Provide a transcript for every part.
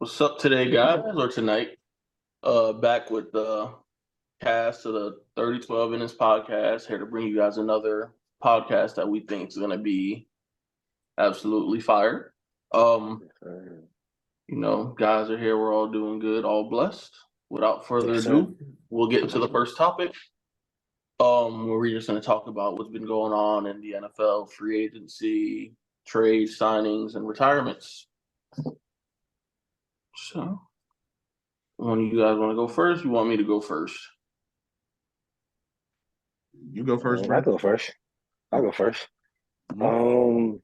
What's up today, guys, or tonight? Back with the cast of the 3012 Innings podcast, here to bring you guys another podcast that we think is going to be absolutely fire. Guys are here. We're all doing good, all blessed. Without further Yes, sir. ado, we'll get into the first topic. Where we're just going to talk about what's been going on in the NFL, free agency, trades, signings, and retirements. So, one of you guys want to go first? You want me to go first? You go first, I'll bro. go first. I'll go first. Mhm.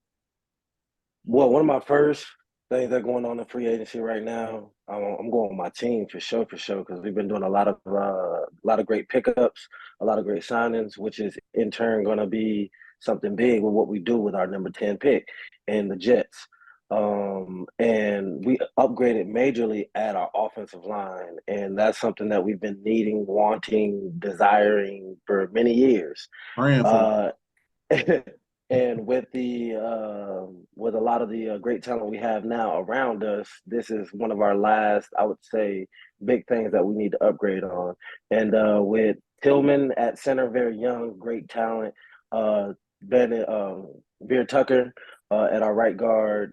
Well, one of my first things that are going on in free agency right now, I'm going with my team for sure, because we've been doing a lot of great pickups, a lot of great signings, which is in turn going to be something big with what we do with our number 10 pick and the Jets. And we upgraded majorly at our offensive line, and that's something that we've been needing, wanting, desiring for many years. Praying for And with a lot of the great talent we have now around us, this is one of our last, I would say, big things that we need to upgrade on. And with Tillman at center, very young, great talent. Bennett, Veer Tucker at our right guard,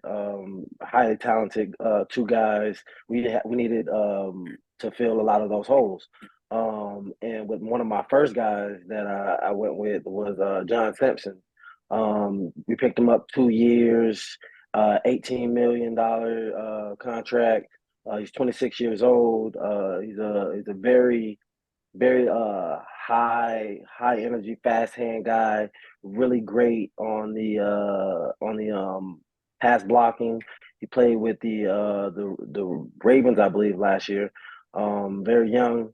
highly talented two guys. We needed to fill a lot of those holes. And with one of my first guys that I went with was John Simpson. We picked him up 2 years, $18 million contract. He's 26 years old. He's a very high energy, fast hand guy. Really great on the pass blocking. He played with the Ravens, I believe, last year. Very young.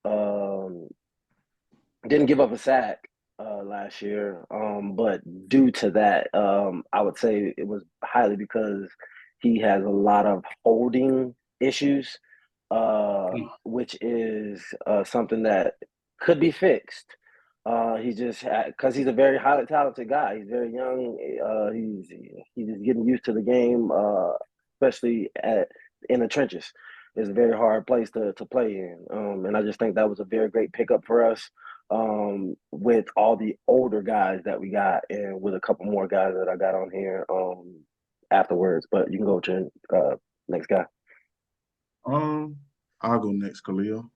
Um, didn't give up a sack last year, but due to that, I would say it was highly because he has a lot of holding issues, which is something that could be fixed. He just because he's a very highly talented guy. He's very young. He's just getting used to the game, especially in the trenches. It's a very hard place to play in, and I just think that was a very great pickup for us. With all the older guys that we got, and with a couple more guys that I got on here afterwards. But you can go to next guy. I'll go next, Chalil.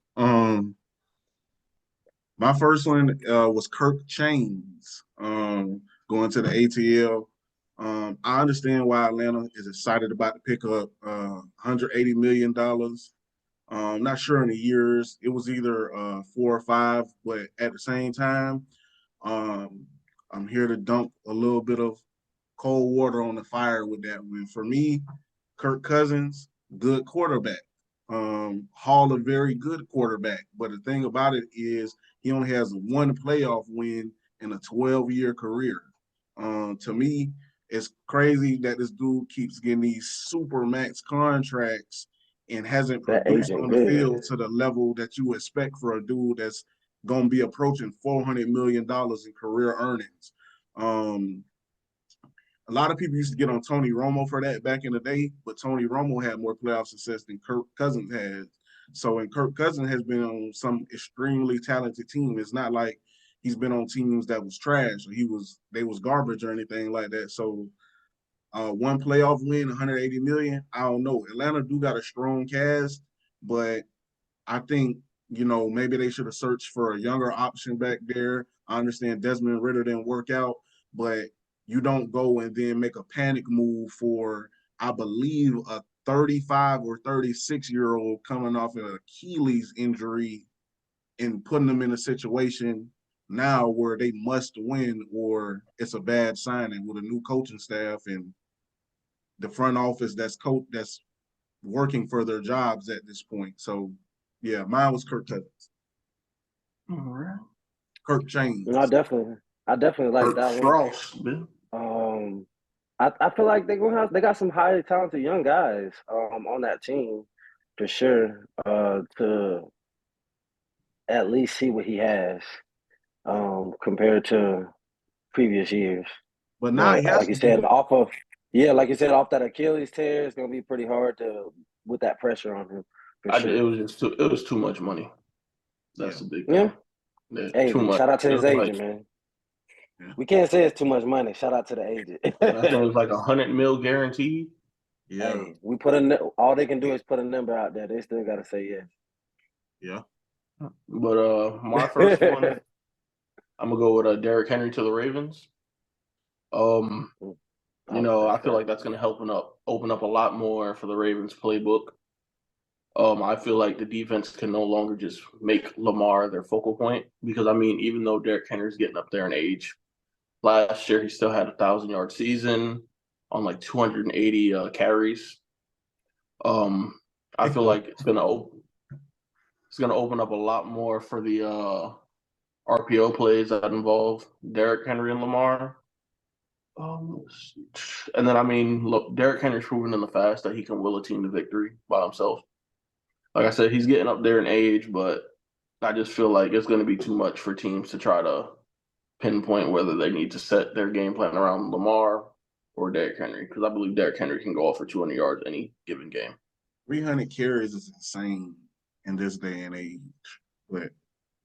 My first one was Kirk Chains going to the ATL. I understand why Atlanta is excited about the pickup. $180 million. Not sure in the years. It was either 4 or 5, but at the same time, I'm here to dump a little bit of cold water on the fire with that one. For me, Kirk Cousins, good quarterback. Hall a very good quarterback. But the thing about it is he only has one playoff win in a 12-year career. To me, it's crazy that this dude keeps getting these super max contracts and hasn't That produced agent on the good. field to the level that you expect for a dude that's going to be approaching $400 million in career earnings. A lot of people used to get on Tony Romo for that back in the day, but Tony Romo had more playoff success than Kirk Cousins has. So, and Kirk Cousins has been on some extremely talented team. It's not like he's been on teams that was trash or they was garbage or anything like that. So, one playoff win, 180 million. I don't know. Atlanta do got a strong cast, but I think maybe they should have searched for a younger option back there. I understand Desmond Ritter didn't work out, but you don't go and then make a panic move for, I believe, a 35 or 36-year-old coming off an Achilles injury and putting them in a situation now where they must win or it's a bad signing with a new coaching staff and the front office that's working for their jobs at this point. So, yeah, mine was Kirk Cousins. All right. Kirk James. No, I definitely like Kirk that one. Frost, man. I feel like they got some highly talented young guys on that team for sure. To at least see what he has compared to previous years. But now But he has like you to be. said, off of Yeah, like you said, off that Achilles tear, it's gonna be pretty hard with that pressure on him for It sure. was just it was too much money. That's Yeah. the big Yeah. thing. Yeah, too Hey, much. shout out to It his was like agent, man. Yeah. We can't say it's too much money. Shout out to the agent. I think it was like $100 million guaranteed. Yeah. Hey, all they can do is put a number out there. They still gotta say yes. Yeah. But my first one, I'm gonna go with Derrick Henry to the Ravens. I feel like that's gonna open up a lot more for the Ravens playbook. I feel like the defense can no longer just make Lamar their focal point because I mean, even though Derrick Henry's getting up there in age, last year he still had 1,000-yard season on like 280 carries. I feel like it's gonna open up a lot more for the RPO plays that involve Derrick Henry and Lamar. And then I mean, look, Derrick Henry's proven in the past that he can will a team to victory by himself. Like I said, he's getting up there in age, but I just feel like it's going to be too much for teams to try to pinpoint whether they need to set their game plan around Lamar or Derrick Henry, because I believe Derrick Henry can go off for 200 yards any given game. 300 carries is insane in this day and age. But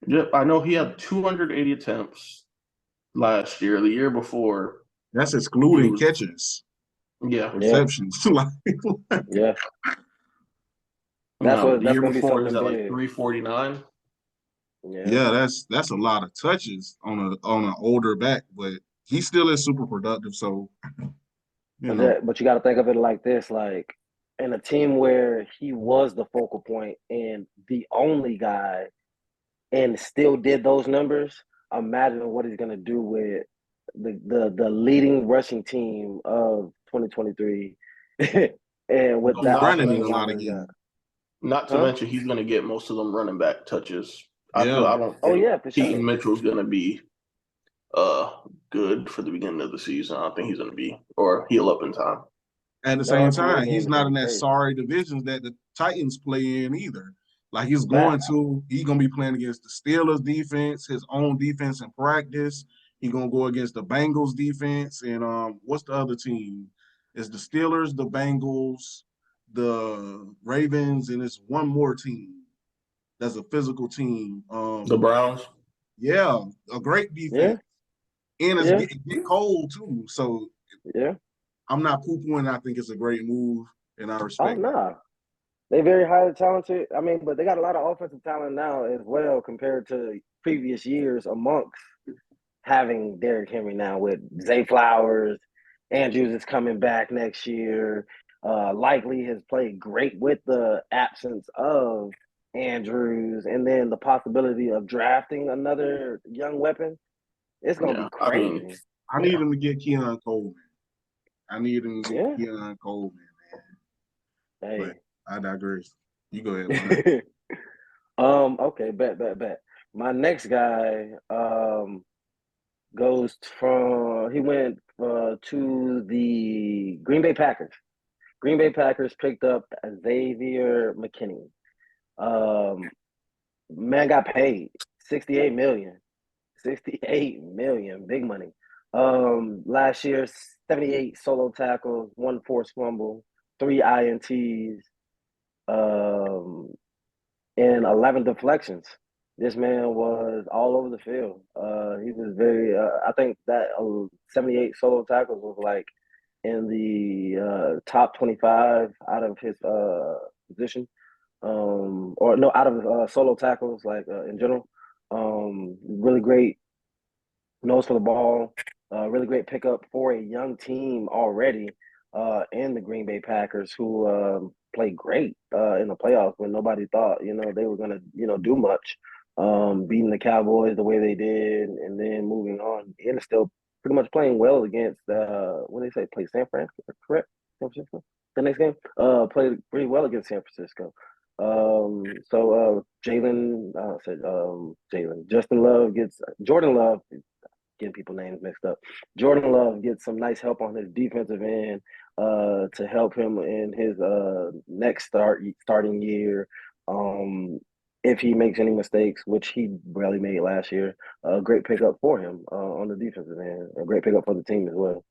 Yep, I know he had 280 attempts last year. The year before, that's he excluding was catches, yeah. receptions. Yeah. No, the That's year gonna be before he was something at like big. 349. Yeah. Yeah, that's a lot of touches on an older back, but he still is super productive. So But you got to think of it like this: like in a team where he was the focal point and the only guy, and still did those numbers. Imagine what he's gonna do with the leading rushing team of 2023, and with he's that Not to running in a offensive lot line of he's got, games. not to huh? mention he's going to get most of them running back touches. Yeah, I don't Oh think yeah, for Keaton sure. Mitchell's going to be uh good for the beginning of the season. I don't think he's going to be or heal up in time. at the The same RPO time, game he's is not gonna in be that crazy. sorry divisions that the Titans play in either. Like he's Fact. gonna be playing against the Steelers defense, his own defense in practice. He's gonna go against the Bengals defense and what's the other team? It's the Steelers, the Bengals, the Ravens, and it's one more team that's a physical team. The Browns. Yeah, a great Yeah, defense. And it's yeah, get cold too. So yeah. I'm not poo-pooing. I think it's a great move and I Oh respect it. nah, they very highly talented. I mean, but they got a lot of offensive talent now as well compared to previous years amongst having Derrick Henry now with Zay Flowers. Andrews is coming back next year. Likely has played great with the absence of Andrews, and then the possibility of drafting another young weapon. It's gonna Yeah, be I mean, crazy. I need yeah. him to get Keon Coleman. I need him to get Yeah. Keon Coleman, man. But Hey. I digress. You go ahead, man. Okay. Bet. My next guy goes from he went to the Green Bay Packers. Green Bay Packers picked up Xavier McKinney. Um, man got paid 68 million. 68 million, big money. Last year, 78 solo tackles, one forced fumble, three INTs, um, and 11 deflections. This man was all over the field. He was very. I think that 78 solo tackles was like in the top 25 out of his position, or no, out of solo tackles, like in general. Really great nose for the ball. Really great pickup for a young team already in the Green Bay Packers, who played great in the playoffs when nobody thought they were gonna do much. Beating the Cowboys the way they did, and then moving on, and still pretty much playing well against what they say, play San Francisco, correct? San Francisco. The next game, played pretty well against San Francisco. Justin Love gets Jordan Love, getting people names mixed up. Jordan Love gets some nice help on his defensive end to help him in his next starting year. If he makes any mistakes, which he barely made last year, a great pickup for him on the defensive end. A great pickup for the team as well.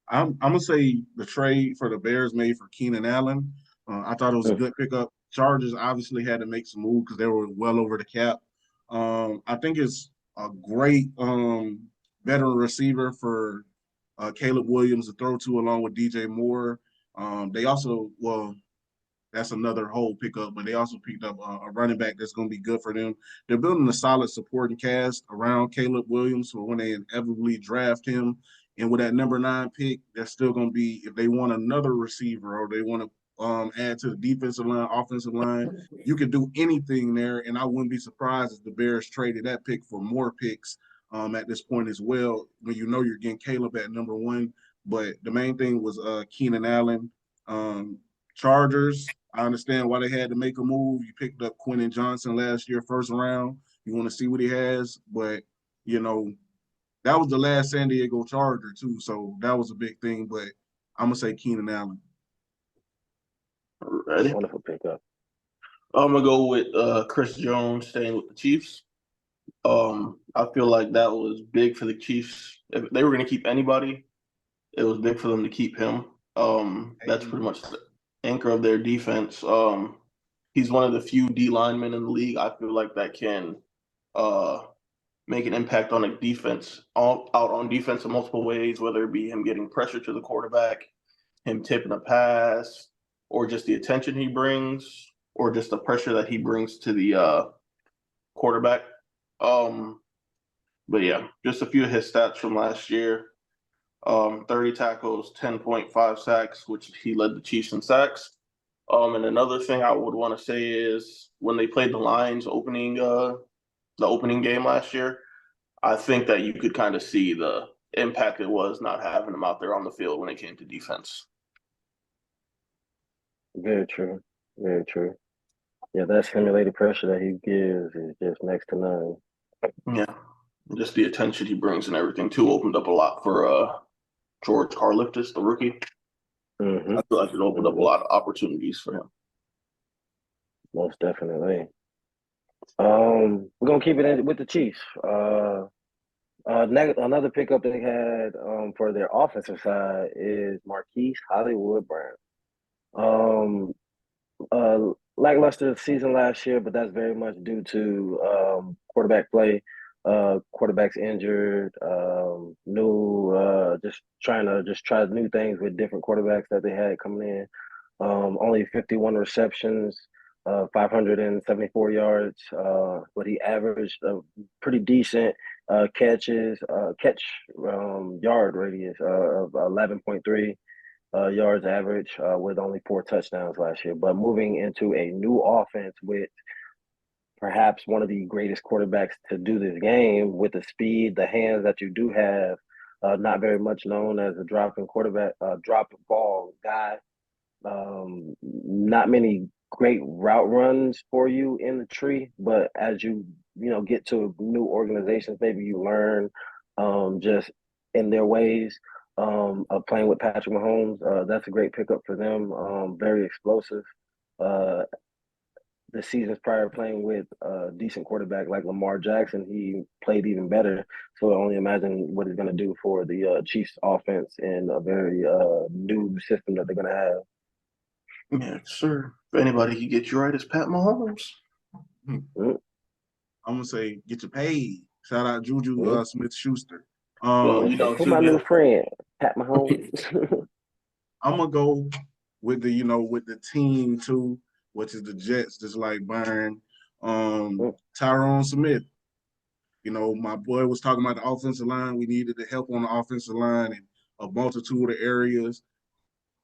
I'm gonna say the trade for the Bears made for Keenan Allen. I thought it was a good pickup. Chargers obviously had to make some move because they were well over the cap. I think it's a great veteran receiver for Caleb Williams to throw to along with DJ Moore. They also, well, that's another whole pickup, but they also picked up a running back that's going to be good for them. They're building a solid supporting cast around Caleb Williams for when they inevitably draft him. And with that number 9 pick, they're still going to be, if they want another receiver or they want to add to the defensive line, offensive line, you could do anything there. And I wouldn't be surprised if the Bears traded that pick for more picks at this point as well, when you know you're getting Caleb at number 1. But the main thing was Keenan Allen. Chargers, I understand why they had to make a move. You picked up Quentin Johnson last year, first round. You want to see what he has, but you know that was the last San Diego Charger too, so that was a big thing. But I'm gonna say Keenan Allen. Ready? Wonderful pickup. I'm gonna go with Chris Jones staying with the Chiefs. I feel like that was big for the Chiefs. If they were gonna keep anybody, it was big for them to keep him. That's pretty much the anchor of their defense. He's one of the few D linemen in the league I feel like that can make an impact on a defense, out on defense in multiple ways, whether it be him getting pressure to the quarterback, him tipping a pass, or just the attention he brings, or just the pressure that he brings to the quarterback. But yeah, just a few of his stats from last year. 30 tackles, 10.5 sacks, which he led the Chiefs in sacks. And another thing I would want to say is when they played the Lions the opening game last year, I think that you could kind of see the impact it was not having him out there on the field when it came to defense. Very true. Very true. Yeah, that simulated pressure that he gives is just next to none. Yeah, just the attention he brings and everything too opened up a lot for George Karlaftis, the rookie. Mm-hmm. I feel like it opened up a lot of opportunities for him. Most definitely. We're gonna keep it in with the Chiefs. Another pickup they had for their offensive side is Marquise Hollywood Brown. Lackluster season last year, but that's very much due to quarterback play. Quarterbacks injured, new, just trying to try new things with different quarterbacks that they had coming in. Only 51 receptions, 574 yards, but he averaged a pretty decent catch yard radius of 11.3 yards average with only 4 touchdowns last year. But moving into a new offense with perhaps one of the greatest quarterbacks to do this game with the speed, the hands that you do have, not very much known as a dropping quarterback, drop ball guy. Not many great route runs for you in the tree, but as you get to new organizations, maybe you learn just in their ways of playing with Patrick Mahomes. That's a great pickup for them. Very explosive. The seasons prior playing with a decent quarterback like Lamar Jackson, he played even better. So I only imagine what he's going to do for the Chiefs offense in a very new system that they're going to have. Yeah, sure. If anybody can get you right, it's Pat Mahomes. I'm gonna say get you paid. Shout out Juju Smith-Schuster. Well, Who's my new friend, Pat Mahomes? I'm gonna go with the team too, which is the Jets, just like Byron. Tyrone Smith. My boy was talking about the offensive line. We needed the help on the offensive line in a multitude of areas.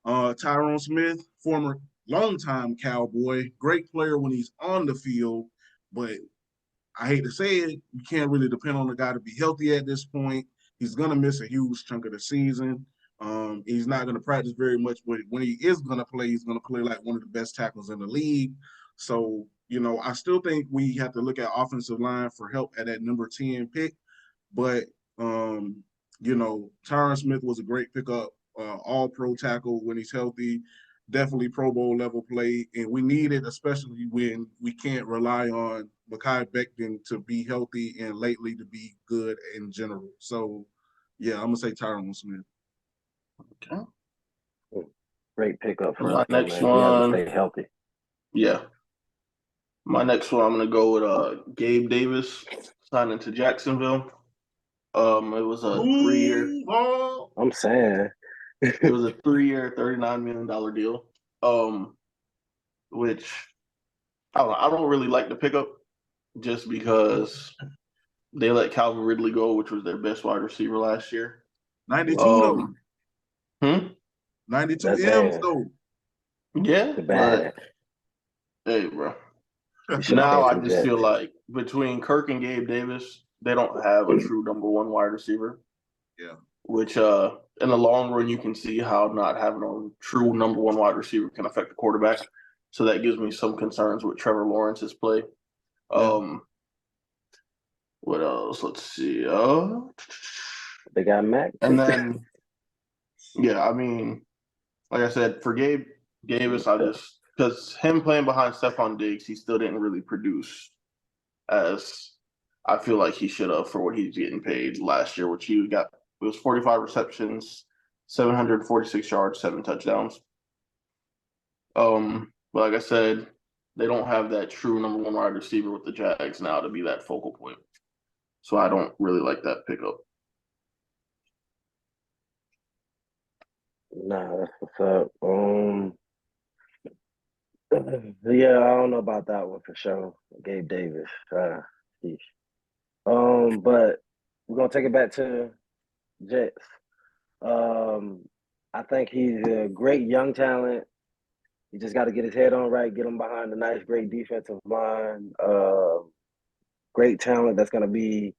Tyrone Smith, former longtime Cowboy, great player when he's on the field, but I hate to say it, you can't really depend on the guy to be healthy at this point. He's gonna miss a huge chunk of the season. He's not gonna practice very much, but when he is gonna play, he's gonna play like one of the best tackles in the league. So, I still think we have to look at offensive line for help at that number 10 pick. But Tyron Smith was a great pickup, all pro tackle when he's healthy, definitely Pro Bowl level play. And we need it, especially when we can't rely on Mekhi Becton to be healthy and lately to be good in general. So, yeah, I'm going to say Tyron Smith. Okay. Great pickup for My us, though, next man. He has to one, stay healthy. yeah. My next one, I'm gonna go with Gabe Davis signing to Jacksonville. It was a 3-year. I'm saying. It was a 3-year, $39 million deal. Which I don't know. I don't really like the pickup just because they let Calvin Ridley go, which was their best wide receiver last year. 92 though. Hmm? 92 That M's man. though. Yeah, The but bad. hey, bro. You should have Now stayed I to the just feel Jets. like between Kirk and Gabe Davis, they don't have a true number one wide receiver. Yeah. Which in the long run you can see how not having a true number one wide receiver can affect the quarterback. So that gives me some concerns with Trevor Lawrence's play. What else? Let's see. They got Mac. And then yeah, I mean, like I said, for Gabe Davis, I just because him playing behind Stephon Diggs, he still didn't really produce as I feel like he should have for what he's getting paid last year, which he got. It was 45 receptions, 746 yards, 7 touchdowns. But like I said, they don't have that true number one wide receiver with the Jags now to be that focal point. So I don't really like that pickup. Nah, that's what's up. Yeah, I don't know about that one for sure. Gabe Davis. Sheesh. But we're gonna take it back to Jets. Um, I think he's a great young talent. You just got to get his head on right, get him behind a nice, great defensive line. Great talent that's going to be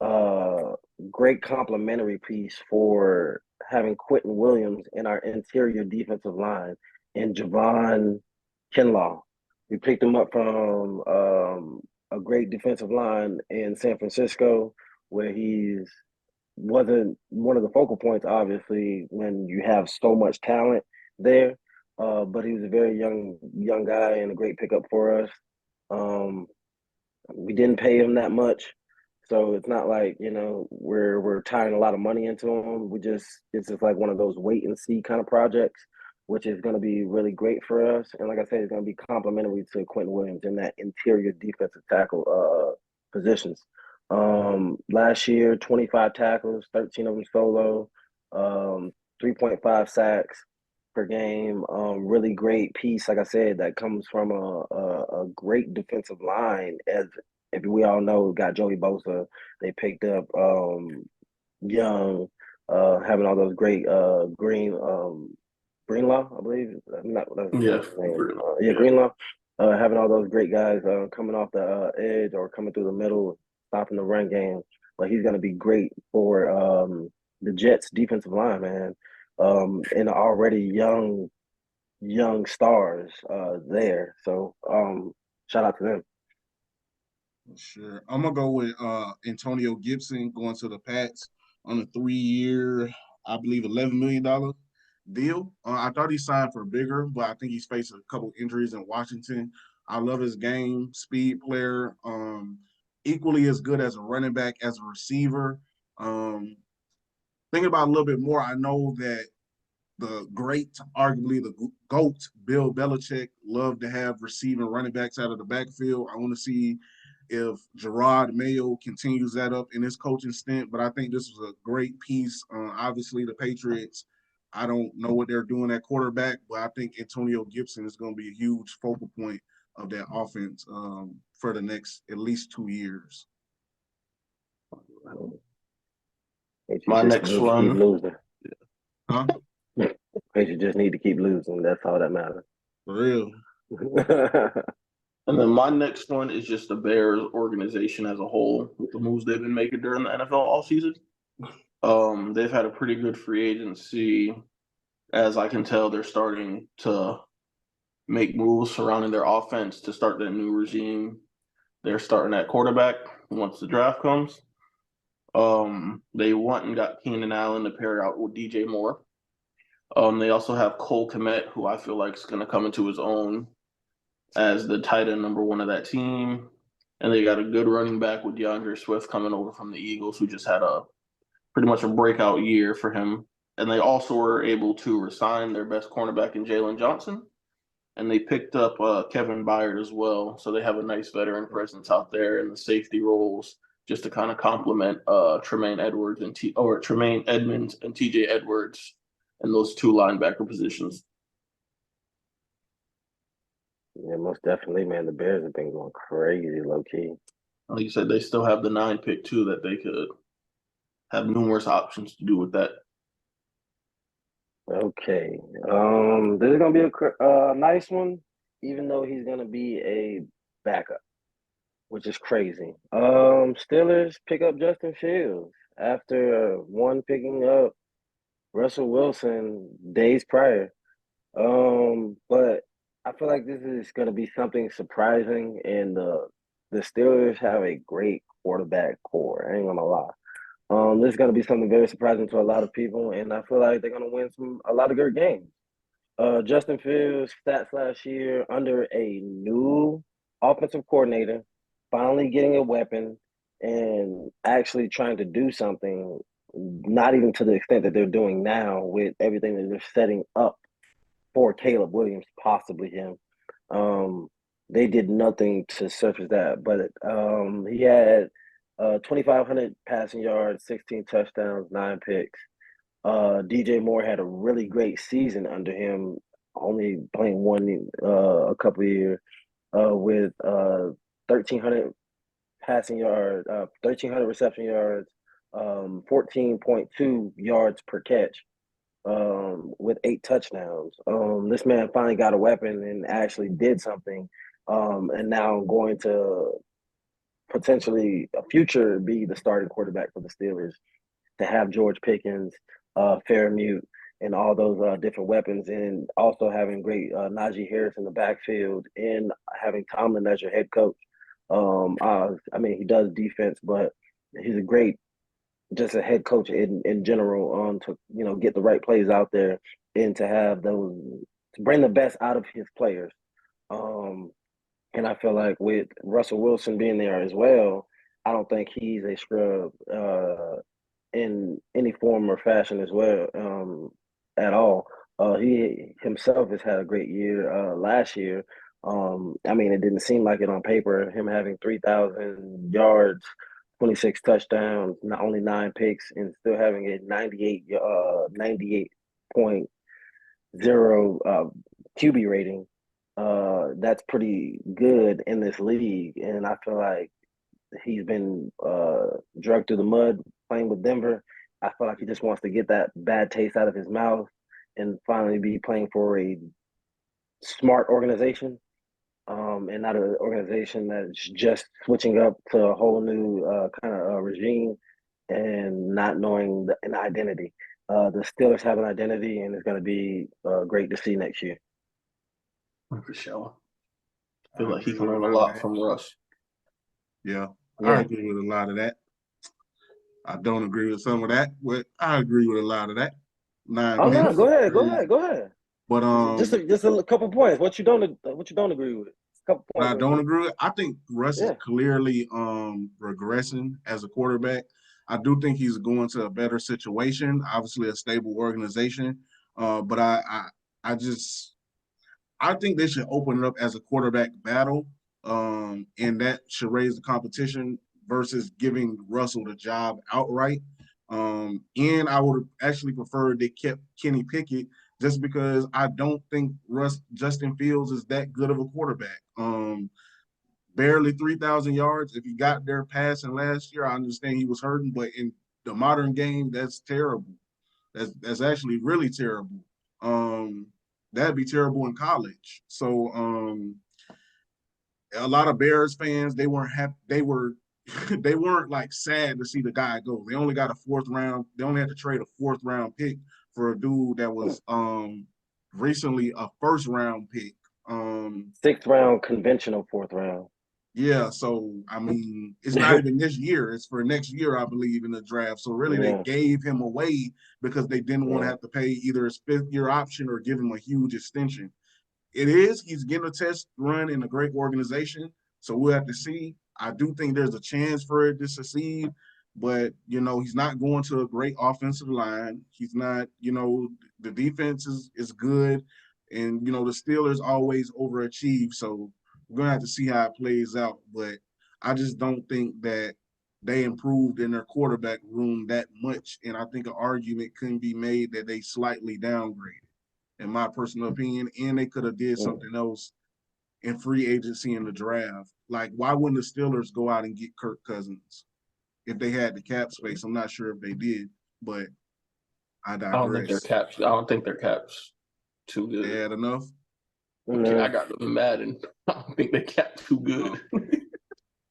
a great complementary piece for having Quentin Williams in our interior defensive line and Javon Kinlaw. We picked him up from a great defensive line in San Francisco, where he's wasn't one of the focal points, obviously, when you have so much talent there. But he was a very young guy and a great pickup for us. Um, we didn't pay him that much, so it's not like we're tying a lot of money into him. It's just like one of those wait and see kind of projects, which is going to be really great for us. And like I said, it's going to be complementary to Quentin Williams in that interior defensive tackle positions. Last year, 25 tackles, 13 of them solo, 3.5 sacks per game. Really great piece, like I said, that comes from a great defensive line. As if we all know, got Joey Bosa. They picked up Young, having all those great Greenlaw, I believe. Not that's Yeah, his name. yeah. Greenlaw. Having all those great guys coming off the edge or coming through the middle, stopping the run game. But he's going to be great for the Jets' defensive line, man. And already young stars there. So shout out to them. Sure. I'm gonna go with Antonio Gibson going to the Pats on a 3-year, I believe $11 million deal. I thought he signed for bigger, but I think he's faced a couple injuries in Washington. I love his game, speed player, equally as good as a running back as a receiver. Thinking about it a little bit more, I know that the great, arguably the GOAT, Bill Belichick, loved to have receiving running backs out of the backfield. I want to see if Gerard Mayo continues that up in his coaching stint, but I think this was a great piece. Obviously, the Patriots, I don't know what they're doing at quarterback, but I think Antonio Gibson is going to be a huge focal point of that offense for the next at least 2 years. My next Keep one. losing. Huh? You just need to keep losing. That's all that matters. For real. And then my next one is just the Bears organization as a whole with the moves they've been making during the NFL all season. They've had a pretty good free agency. As I can tell, they're starting to make moves surrounding their offense to start their new regime. They're starting at quarterback once the draft comes. They went and got Keenan Allen to pair out with DJ Moore. They also have Cole Kmet, who I feel like is going to come into his own as the tight end number one of that team. And they got a good running back with DeAndre Swift coming over from the Eagles, who just had a pretty much a breakout year for him And they also were able to resign their best cornerback in Jalen Johnson. And they picked up Kevin Byard as well. So they have a nice veteran presence out there in the safety roles just to kind of complement Tremaine Edmonds and TJ Edwards and those two linebacker positions. Yeah, most definitely, man. The Bears have been going crazy, low key. Like you said, they still have the 9 pick too that they could have numerous options to do with that. Okay. This is gonna be a nice one, even though he's gonna be a backup, which is crazy. Steelers pick up Justin Fields after one picking up Russell Wilson days prior. But I feel like this is gonna be something surprising, and the Steelers have a great quarterback core. I ain't gonna lie. This is going to be something very surprising to a lot of people, and I feel like they're going to win a lot of good games. Justin Fields' stats last year under a new offensive coordinator, finally getting a weapon and actually trying to do something, not even to the extent that they're doing now with everything that they're setting up for Caleb Williams, possibly him. They did nothing to surface that, but he had 2,500 passing yards, 16 touchdowns, 9 picks. DJ Moore had a really great season under him, only playing a couple of years with 1,300 passing yards, 1,300 reception yards, 14.2 yards per catch with 8 touchdowns. This man finally got a weapon and actually did something, and now going to potentially a future be the starting quarterback for the Steelers. To have George Pickens, Fairmute, and all those different weapons, and also having great Najee Harris in the backfield, and having Tomlin as your head coach. I mean, he does defense, but he's a great just a head coach in general to get the right plays out there and to have those to bring the best out of his players. And I feel like with Russell Wilson being there as well, I don't think he's a scrub in any form or fashion as well at all. He himself has had a great year last year. I mean, it didn't seem like it on paper. Him having 3,000 yards, 26 touchdowns, not only 9 picks, and still having a 98.0 QB rating. That's pretty good in this league, and I feel like he's been dragged through the mud playing with Denver. I feel like he just wants to get that bad taste out of his mouth and finally be playing for a smart organization, and not an organization that's just switching up to a whole new kind of regime and not knowing an identity. The Steelers have an identity, and it's going to be great to see next year. For sure. I feel like he can learn a lot from Russ. Yeah, I agree with a lot of that. I don't agree with some of that, but I agree with a lot of that. No, go ahead. But just a couple points. What you don't agree with? A couple points. I don't agree with. I think Russ is clearly regressing as a quarterback. I do think he's going to a better situation, obviously a stable organization. But I think they should open it up as a quarterback battle, and that should raise the competition versus giving Russell the job outright. And I would actually prefer they kept Kenny Pickett just because I don't think Justin Fields is that good of a quarterback. Barely 3,000 yards. If he got there passing last year, I understand he was hurting, but in the modern game, that's terrible. That's actually really terrible. That'd be terrible in college. So a lot of Bears fans, they weren't happy. They weren't like sad to see the guy go. They only got a 4th round. They only had to trade a 4th round pick for a dude that was recently a 1st round pick. 6th round conventional 4th round. Yeah, so I mean, it's not even this year. It's for next year, I believe, in the draft. So really, they gave him away because they didn't want to have to pay either his 5th-year option or give him a huge extension. He's getting a test run in a great organization, so we'll have to see. I do think there's a chance for it to succeed, but he's not going to a great offensive line. He's not, the defense is good, and the Steelers always overachieve. So we're gonna have to see how it plays out. But I just don't think that they improved in their quarterback room that much. And I think an argument couldn't be made that they slightly downgraded, in my personal opinion. And they could have did something else in free agency in the draft. Like, why wouldn't the Steelers go out and get Kirk Cousins if they had the cap space? I'm not sure if they did, but I digress. I don't think their cap's too good. They had enough? Okay, I got them mad, and I don't think they cap too good.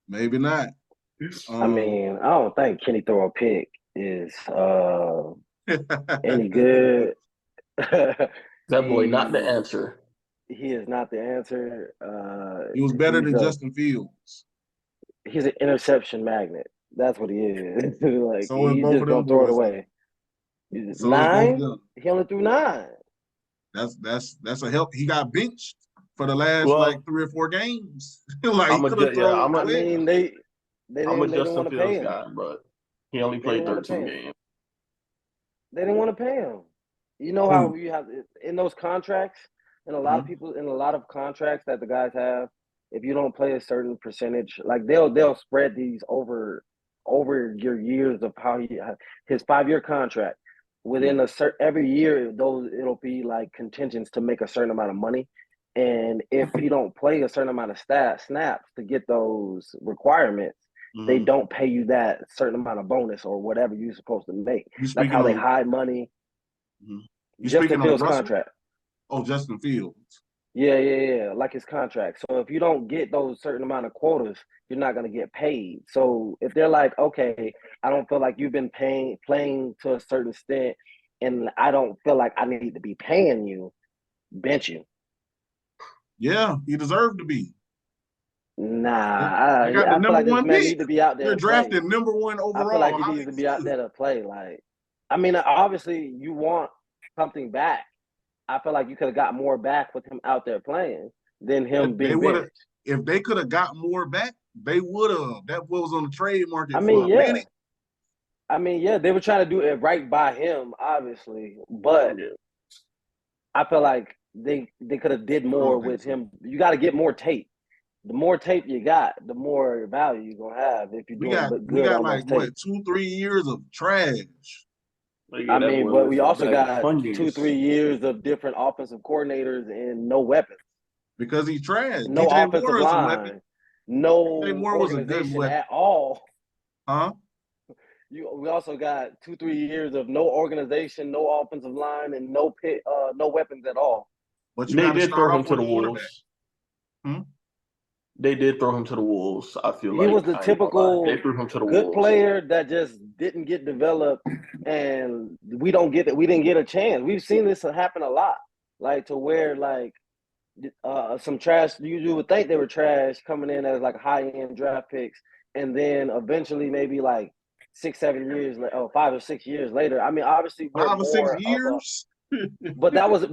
Maybe not. I mean, I don't think Kenny throw a pick is any good. That boy not the answer. He is not the answer. He was better than Justin Fields. He's an interception magnet. That's what he is. Like, so he's just gonna throw it away. So 9? He only threw 9. That's a help. He got benched for the last 3 or 4 games. Like, I'm a they Justin Fields guy, but he only played 13 games. They didn't want to pay him. You know how you have in those contracts, and a lot of people in a lot of contracts that the guys have, if you don't play a certain percentage, like they'll spread these over your years of how his 5-year contract. Within every year, it'll be like contingents to make a certain amount of money, and if you don't play a certain amount of snaps to get those requirements, they don't pay you that certain amount of bonus or whatever you're supposed to make. Like how they hide money. Justin Fields' contract. Oh, Justin Fields. Yeah, like his contract. So if you don't get those certain amount of quotas, you're not going to get paid. So if they're like, okay, I don't feel like you've been playing to a certain extent, and I don't feel like I need to be paying you, bench you. Yeah, he deserved to be. Nah, I got the number one pick. Need to be out there. You're drafted number 1 overall. I feel like he needs to be out there to play. Like, I mean, obviously you want something back. I feel like you could have got more back with him out there playing than him being benched. If they could have got more back, they would have. That was on the trade market for a minute. I mean, yeah, they were trying to do it right by him, obviously, but I feel like they could have did more with him. You got to get more tape. The more tape you got, the more value you're gonna have. If you we got like what 2-3 years of trash. I mean, but we also got 2-3 years of different offensive coordinators and no weapons. Because he's trash. No DJ offensive Moore line. No DJ Moore was a good organization at all. Huh? We also got 2-3 years of no organization, no offensive line, and no weapons at all. But they did throw him to the Wolves. They did throw him to the Wolves. I feel like he was the typical they threw him to the good Wolves. Player that just didn't get developed, and we didn't get a chance. We've seen this happen a lot, like to where like some trash. You would think they were trash coming in as like high-end draft picks, and then eventually maybe like 6-7 years, 5 or 6 years later. I mean, obviously, 5 or 6 years. But that was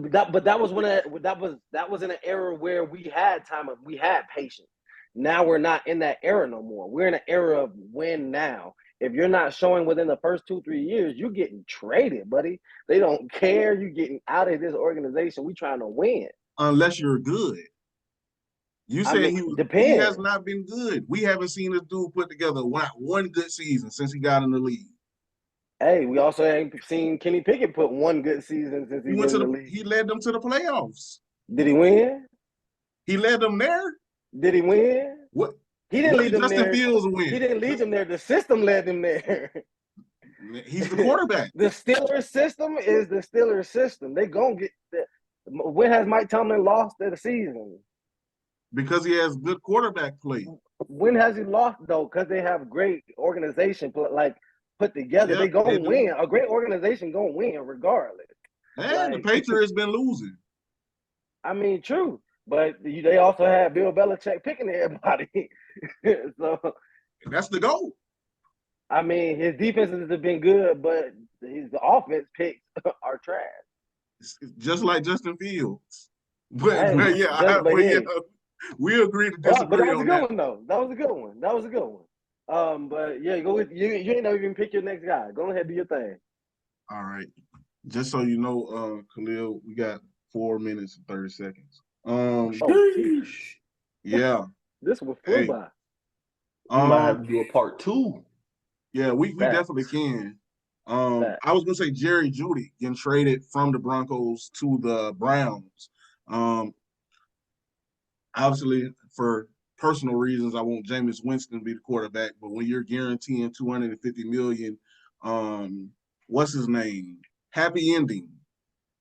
in an era where we had time, we had patience. Now we're not in that era no more. We're in an era of win now. If you're not showing within the first 2-3 years, you're getting traded, buddy. They don't care. You're getting out of this organization. We trying to win. Unless you're good. You say he has not been good. We haven't seen this dude put together one good season since he got in the league. Hey, we also ain't seen Kenny Pickett put one good season since he went to the league. He led them to the playoffs. Did he win? He led them there. Did he win? What? He didn't lead them there. Justin Fields win. He didn't lead them there. The system led them there. He's the quarterback. The Steelers system is the Steelers system. They gonna get that. When has Mike Tomlin lost the season? Because he has good quarterback play. When has he lost though? Because they have great organization put together. They gonna win. A great organization gonna win regardless. And the Patriots been losing. I mean, true. But they also had Bill Belichick picking everybody. So that's the goal. I mean, his defenses have been good, but his offense picks are trash. It's just like Justin Fields. But we agree to disagree. But that was a good one, though. That was a good one. But yeah, go with you. You ain't never even pick your next guy. Go ahead, do your thing. All right. Just so you know, Khalil, we got 4 minutes and 30 seconds. Oh, Sheesh. Yeah. this one flew Hey. by. We might have to do a part 2. Yeah, we Facts. definitely can. Facts. I was gonna say Jerry Jeudy getting traded from the Broncos to the Browns. Obviously, for personal reasons, I want Jameis Winston to be the quarterback. But when you're guaranteeing 250 million, what's his name? Happy ending.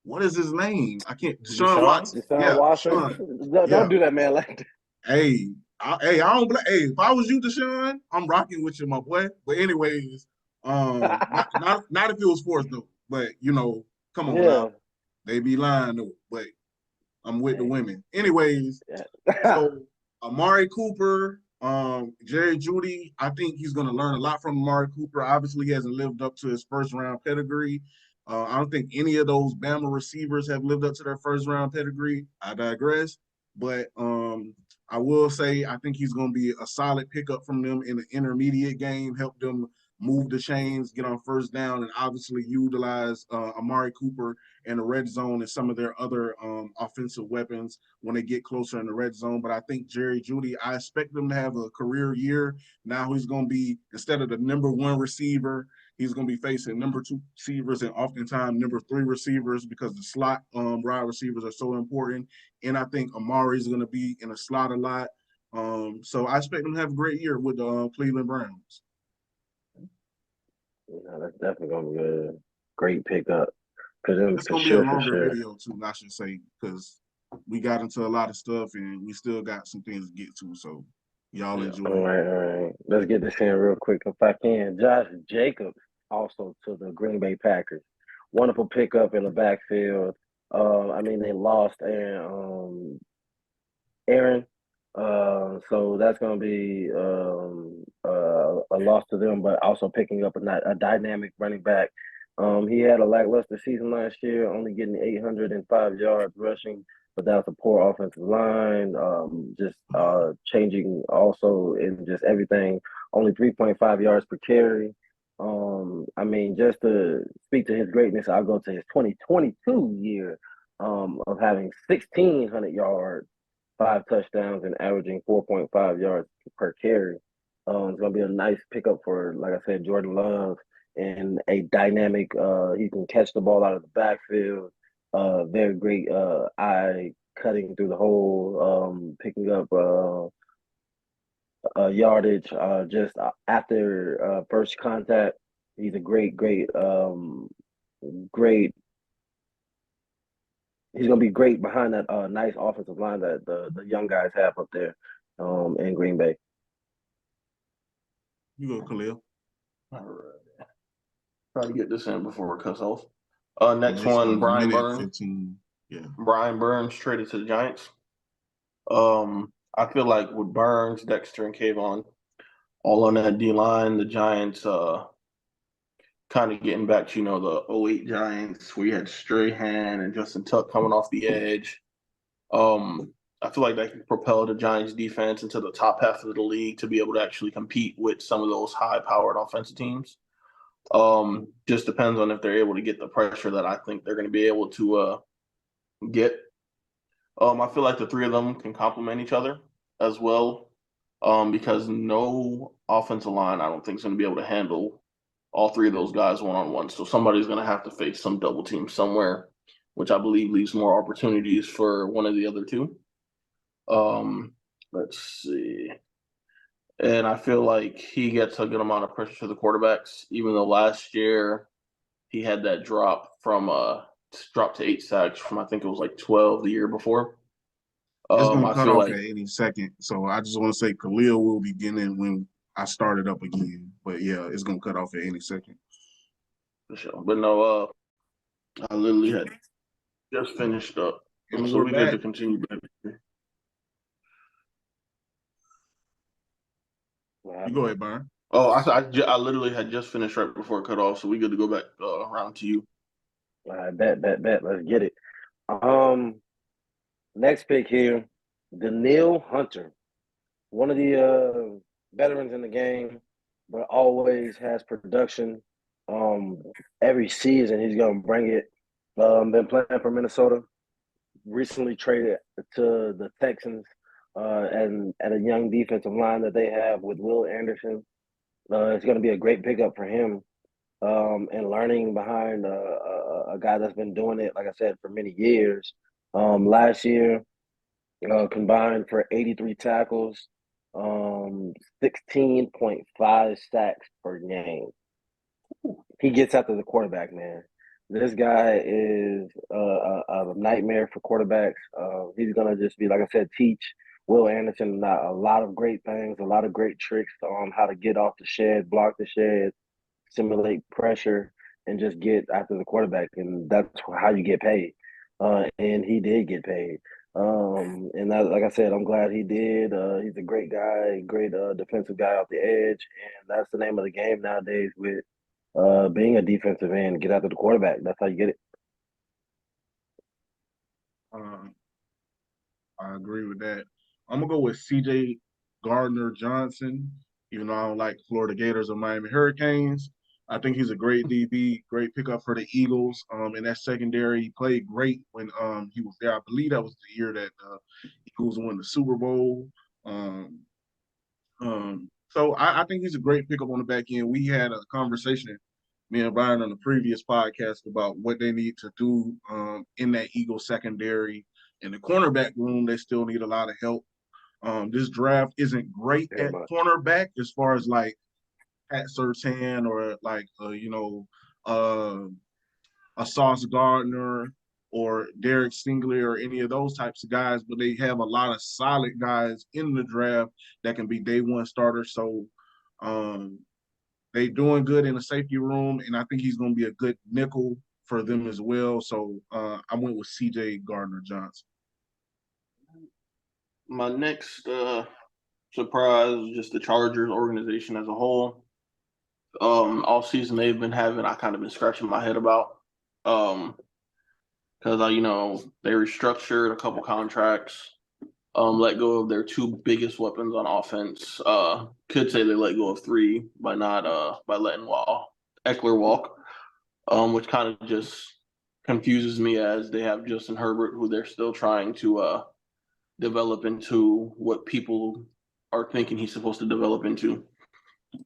What is his name? I can't. Deshaun Deshaun? Watson. Deshaun Yeah, Watson. Deshaun. Don't Yeah. do that, man. Like that. Hey, I don't. Hey, if I was you, Deshaun, I'm rocking with you, my boy. But anyways, not if it was forced though. But come on Yeah. now, they be lying though. But I'm with the Hey. women. Anyways, Yeah. so Amari Cooper, Jerry Jeudy, I think he's going to learn a lot from Amari Cooper. Obviously, he hasn't lived up to his first round pedigree. I don't think any of those Bama receivers have lived up to their first round pedigree. I digress. But I will say I think he's going to be a solid pickup from them in the intermediate game, help them move the chains, get on first down, and obviously utilize Amari Cooper in the red zone and some of their other offensive weapons when they get closer in the red zone. But I think Jerry Jeudy, I expect them to have a career year. Now he's going to be, instead of the number 1 receiver, he's going to be facing number 2 receivers and oftentimes number 3 receivers because the slot wide receivers are so important. And I think Amari is going to be in a slot a lot. So I expect them to have a great year with the Cleveland Browns. That's definitely gonna be a great pickup for them. It's For going to be a sure, for longer sure. video too, I should say, because we got into a lot of stuff and we still got some things to get to. So y'all Yeah. enjoy. All right. Let's get this in real quick if I can. Josh Jacobs also to the Green Bay Packers. Wonderful pickup in the backfield. I mean they lost Aaron. So that's going to be a loss to them, but also picking up a dynamic running back. He had a lackluster season last year, only getting 805 yards rushing, but that was a poor offensive line. Just changing also in just everything, only 3.5 yards per carry. I mean, just to speak to his greatness, I'll go to his 2022 year of having 1,600 yards, 5 touchdowns, and averaging 4.5 yards per carry. It's going to be a nice pickup for, like I said, Jordan Love and a dynamic. He can catch the ball out of the backfield. Very great eye cutting through the hole, picking up yardage just after first contact. He's a great. He's gonna be great behind that nice offensive line that the young guys have up there in Green Bay. You go, Khalil. All right. Try to get this in before it cuts off. Next This one, Brian minute Burns. 15. Yeah. Brian Burns traded to the Giants. I feel like with Burns, Dexter, and Kayvon all on that D line, the Giants kind of getting back to the '08 Giants where you had Strahan and Justin Tuck coming off the edge. I feel like that can propel the Giants defense into the top half of the league to be able to actually compete with some of those high-powered offensive teams. Just depends on if they're able to get the pressure that I think they're going to be able to get. I feel like the three of them can complement each other as well, because no offensive line I don't think is going to be able to handle all three of those guys one-on-one. So somebody's going to have to face some double team somewhere, which I believe leaves more opportunities for one of the other two. Let's see. And I feel like he gets a good amount of pressure to the quarterbacks, even though last year he had that drop to 8 sacks from I think it was like 12 the year before. It's gonna I cut feel off like at any second. So I just want to say Khalil will be getting in when I start it up again. But yeah, it's gonna cut off at any second. for sure. But no, I literally had just finished up. And So we're we good to back. continue. You go ahead, Byron. Oh, I literally had just finished right before it cut off, so we good to go back around to you. Bet. Let's get it. Next pick here, Daniil Hunter, one of the veterans in the game. but always has production. Um, every season he's gonna bring it. Been playing for Minnesota. Recently traded to the Texans, and a young defensive line that they have with Will Anderson. It's going to be a great pickup for him, and learning behind a guy that's been doing it, like I said, for many years. Last year, combined for 83 tackles, 16.5 sacks per game. He gets after the quarterback, man. This guy is a nightmare for quarterbacks. He's gonna just be, like I said, teach Will Anderson a lot of great things, a lot of great tricks on how to get off the shed, block the shed, simulate pressure, and just get after the quarterback. And that's how you get paid. And he did get paid. And that, like I said, I'm glad he did. He's a great guy, great defensive guy off the edge, and that's the name of the game nowadays with being a defensive end. Get after the quarterback. That's how you get it. I agree with that. I'm gonna go with C.J. Gardner-Johnson, even though I don't like Florida Gators or Miami Hurricanes. I think he's a great DB, great pickup for the Eagles. In that secondary, he played great when he was there. I believe that was the year that Eagles won the Super Bowl. So I think he's a great pickup on the back end. We had a conversation, me and Byron, on the previous podcast about what they need to do in that Eagles secondary. In the cornerback room, they still need a lot of help. This draft isn't great at cornerback as far as like Pat Surtain or like a Sauce Gardner or Derek Stingley or any of those types of guys, but they have a lot of solid guys in the draft that can be day one starters. So they doing good in the safety room, and I think he's going to be a good nickel for them as well. So I went with C.J. Gardner-Johnson. My next surprise is just the Chargers organization as a whole. All season they've been having, I kind of been scratching my head about. Because they restructured a couple contracts, let go of their two biggest weapons on offense. Could say they let go of three by not by letting Eckler walk, which kind of just confuses me as they have Justin Herbert, who they're still trying to develop into what people are thinking he's supposed to develop into.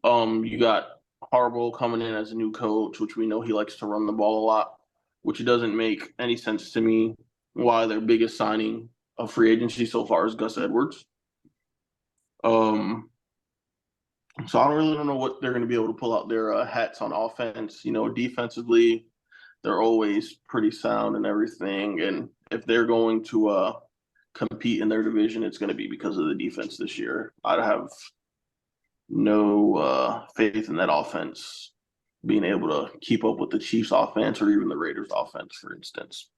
You got Harbaugh coming in as a new coach, which we know he likes to run the ball a lot, which doesn't make any sense to me why their biggest signing of free agency so far is Gus Edwards. So I don't know what they're going to be able to pull out their hats on offense. Defensively, they're always pretty sound and everything. And if they're going to compete in their division, it's going to be because of the defense this year. I have no faith in that offense being able to keep up with the Chiefs offense or even the Raiders offense, for instance.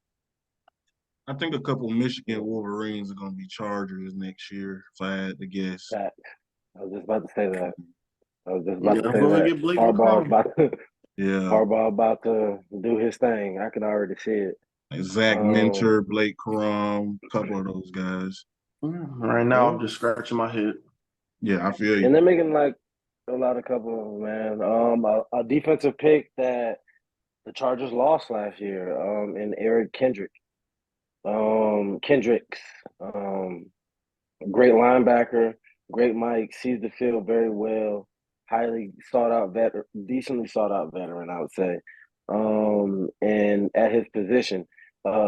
I think a couple of Michigan Wolverines are going to be Chargers next year, if I had to guess. I was just about to say that. Get Blake Harbaugh about to do his thing. I can already see it. Zach Minter, Blake Corum, a couple of those guys. Right now, I'm just scratching my head. Yeah, I feel you. And they're making like a lot of couple of them, man. A defensive pick that the Chargers lost last year, in Eric Kendricks. Great linebacker, great Mike, sees the field very well, highly sought out veteran, decently sought out veteran, I would say. And at his position,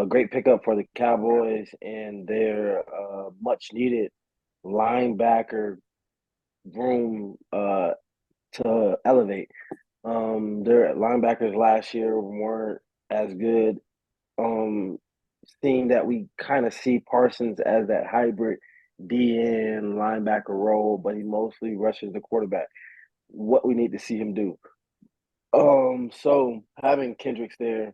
great pickup for the Cowboys and their much needed linebacker room to elevate. Their linebackers last year weren't as good. Seeing that we kind of see Parsons as that hybrid DN linebacker role, but he mostly rushes the quarterback. What we need to see him do. So having Kendricks there,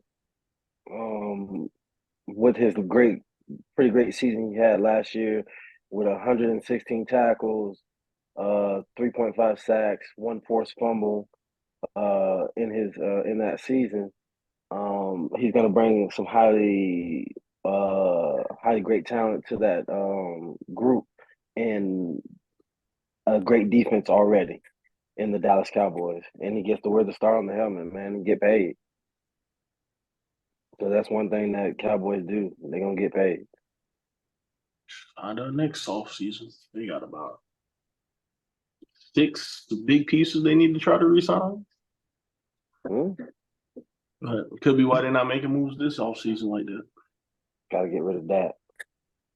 with his pretty great season he had last year, with 116 tackles, 3.5 sacks, one forced fumble, in that season. He's going to bring some highly great talent to that group and a great defense already. in the Dallas Cowboys, and he gets to wear the star on the helmet, man, and get paid. So that's one thing that Cowboys do. They're going to get paid. Find out next offseason. They got about 6 big pieces they need to try to resign. Hmm? But it could be why they're not making moves this offseason like that. Got to get rid of that.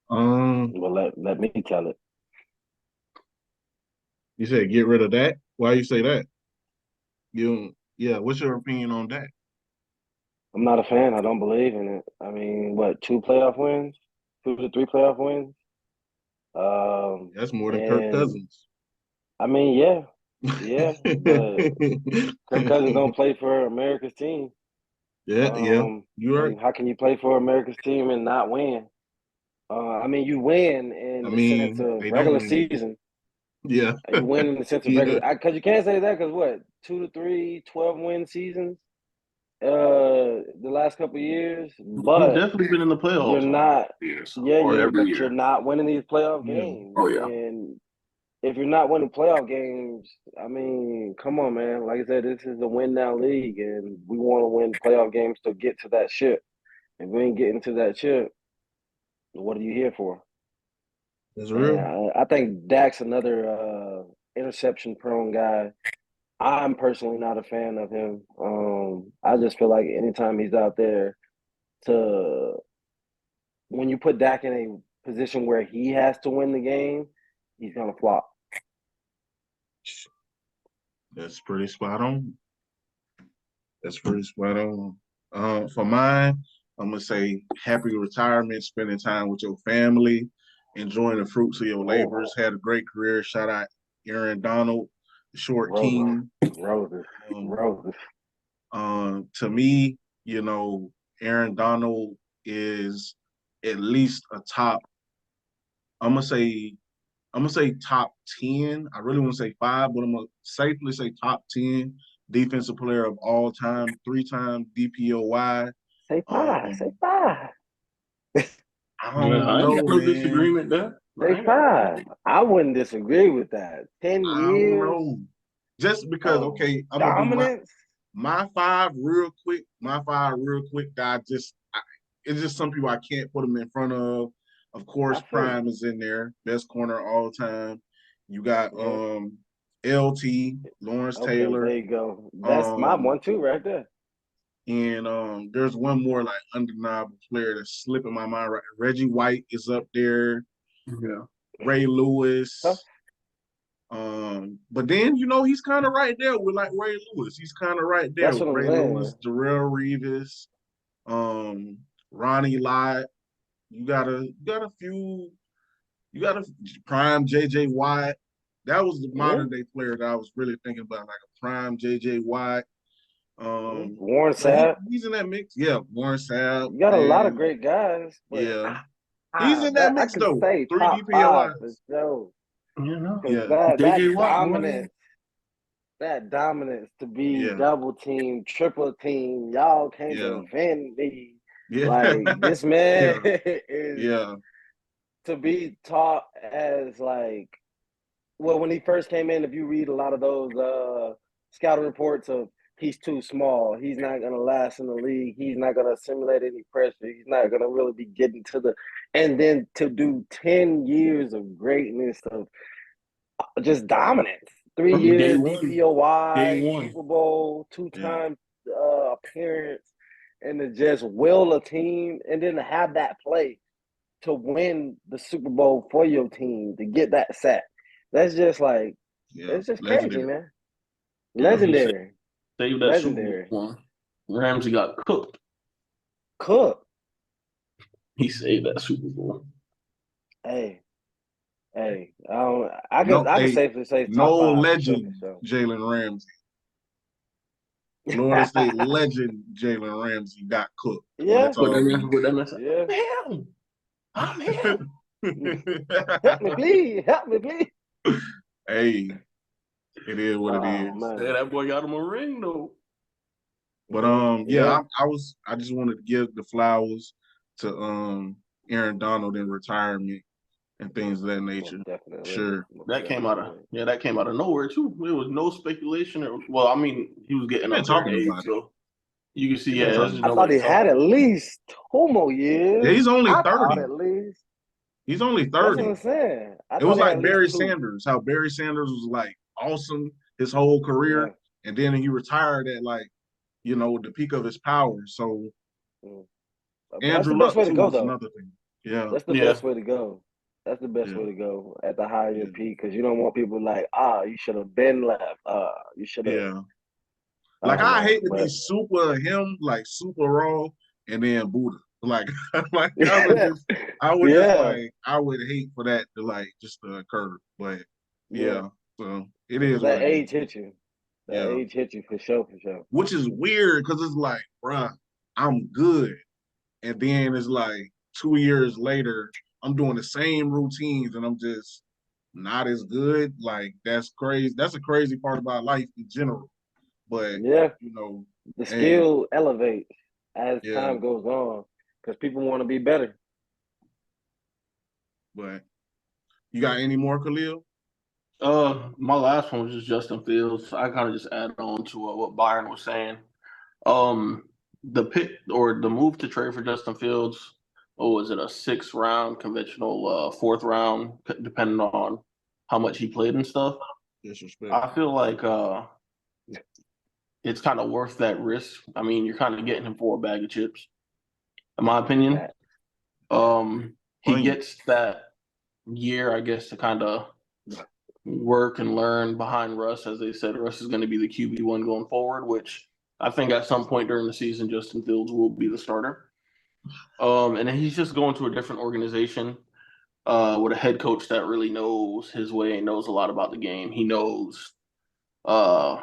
Well, let me tell it. You said get rid of that? Why you say that? What's your opinion on that? I'm not a fan. I don't believe in it. I mean, what, 2 playoff wins? 2 to 3 playoff wins? That's more than Kirk Cousins. I mean, yeah, but Kirk Cousins don't play for America's team. Yeah, you're right. How can you play for America's team and not win? I mean, you win in the sense of regular season. Yeah. You win in the sense of regular. Because you can't say that because what? 2 to 3, 12-win seasons the last couple of years. But you've definitely been in the playoffs. You're not. Every year. You're not winning these playoff games. Oh, yeah. And if you're not winning playoff games, I mean, come on, man. Like I said, this is a win now league, and we want to win playoff games to get to that ship. If we ain't getting to that ship, what are you here for? That's real. I think Dak's another interception-prone guy. I'm personally not a fan of him. I just feel like anytime he's out there, when you put Dak in a position where he has to win the game, he's gonna flop. That's pretty spot on. For mine, I'm gonna say happy retirement, spending time with your family, enjoying the fruits of your labors. Had a great career. Shout out Aaron Donald, the short king. Roses. To me, Aaron Donald is at least a top. I'm gonna say top 10. I really want to say 5, but I'm gonna safely say top 10 defensive player of all time, 3-time DPOY. Say 5. Say 5. I don't know, no disagreement there. Say 5. I wouldn't disagree with that. 10 years. I don't know. Just because, I'm dominance. gonna do my 5 real quick. It's just some people I can't put them in front of. Of course, Prime is in there, best corner all time. You got LT, Lawrence Taylor. There you go. That's my one too, right there. And there's one more like undeniable player that's slipping my mind. Right, Reggie White is up there. Yeah, Ray Lewis. Huh? But then he's kind of right there with like Ray Lewis. He's kind of right there with Ray Lewis, Darrell Revis, Ronnie Lott. You got a few. You got a prime JJ Watt. That was the modern day player that I was really thinking about, like a prime JJ Watt. Warren Sapp. He's in that mix. Yeah, Warren Sapp. You got a lot of great guys. But he's in that mix though. 3 DPOIs. That dominance to be double team, triple team. Y'all can't defend me. Yeah. Like this man is to be taught as like, well, when he first came in, if you read a lot of those scouting reports of he's too small, he's not gonna last in the league, he's not gonna assimilate any pressure, he's not gonna really be getting to and then to do 10 years of greatness of just dominance. 3 years, DPOY, Super Bowl, 2-time appearance, and to just will a team and then to have that play to win the Super Bowl for your team, to get that sack. That's just like, it's just crazy, man. Legendary. Save that Super Bowl. Ramsey got cooked. He saved that Super Bowl. Hey, I can safely say no legend Jalen Ramsey. Florida State legend Jalen Ramsey got cooked. Yeah. I'm him. Help me, please. Hey, it is what it is. Man. Yeah, that boy got him a ring though. But I just wanted to give the flowers to Aaron Donald in retirement. and things of that nature. Definitely. Sure. That came out of nowhere too. There was no speculation. Well, I mean, he was getting Been up there talking in age, about it. so you can see. He Yeah, been there's talking just I about thought nobody he had talking. at least 2 more years. Yeah, he's only I 30. thought at least. He's only That's what 30. I'm saying. I It thought was he had like at least Barry 2. Sanders, how Barry Sanders was like awesome his whole career, Yeah. and then he retired at like, the peak of his power. So Mm. That's the Andrew best Luck way to too go, is though. another thing. Yeah, That's the Yeah, best way to go. That's the best yeah, way to go at the higher yeah, peak because you don't want people like, you should have been left. You should have. yeah. I Like don't I know, hate to be but super him, like super raw, and then Buddha. Like, like I would just yeah, like I would hate for that to like just to occur. But yeah, yeah, so it because is what that it is. age hit you. That Yeah, age hit you for sure, for sure. which is weird because it's like, bruh, I'm good, and then it's like 2 years later, I'm doing the same routines and I'm just not as good. Like that's crazy. That's a crazy part about life in general. But Yeah, you know, the hey, skill elevates as yeah. time goes on because people want to be better. But you got any more, Khalil? my last one was just Justin Fields. I kind of just add on to what Byron was saying. The pick or the move to trade for Justin Fields. Oh, was it a 6th round conventional, 4th round, depending on how much he played and stuff? Disrespect. I feel like it's kind of worth that risk. I mean, you're kind of getting him for a bag of chips, in my opinion. That He Onion. gets that year, I guess, to kind of work and learn behind Russ. As they said, Russ is going to be the QB1 going forward, which I think at some point during the season, Justin Fields will be the starter. And then he's just going to a different organization with a head coach that really knows his way and knows a lot about the game. He knows uh,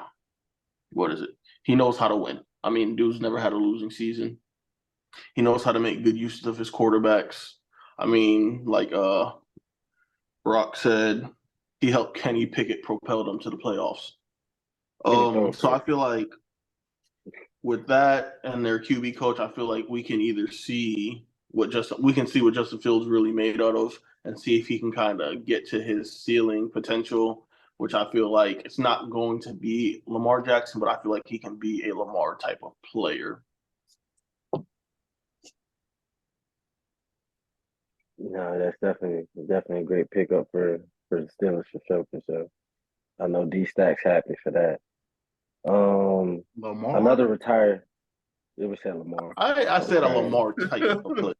what is it? He knows how to win. I mean, dude's never had a losing season. He knows how to make good use of his quarterbacks. I mean, like Brock said, he helped Kenny Pickett propel them to the playoffs. Kenny throw So I for. feel like with that and their QB coach, I feel like we can either see we can see what Justin Fields really made out of and see if he can kind of get to his ceiling potential, which I feel like it's not going to be Lamar Jackson, but I feel like he can be a Lamar type of player. No, that's definitely a great pickup for the Steelers for sure, for sure. I know D Stack's happy for that. Lamar? Another retired. It was said Lamar. I That was said a crazy. Lamar type of player.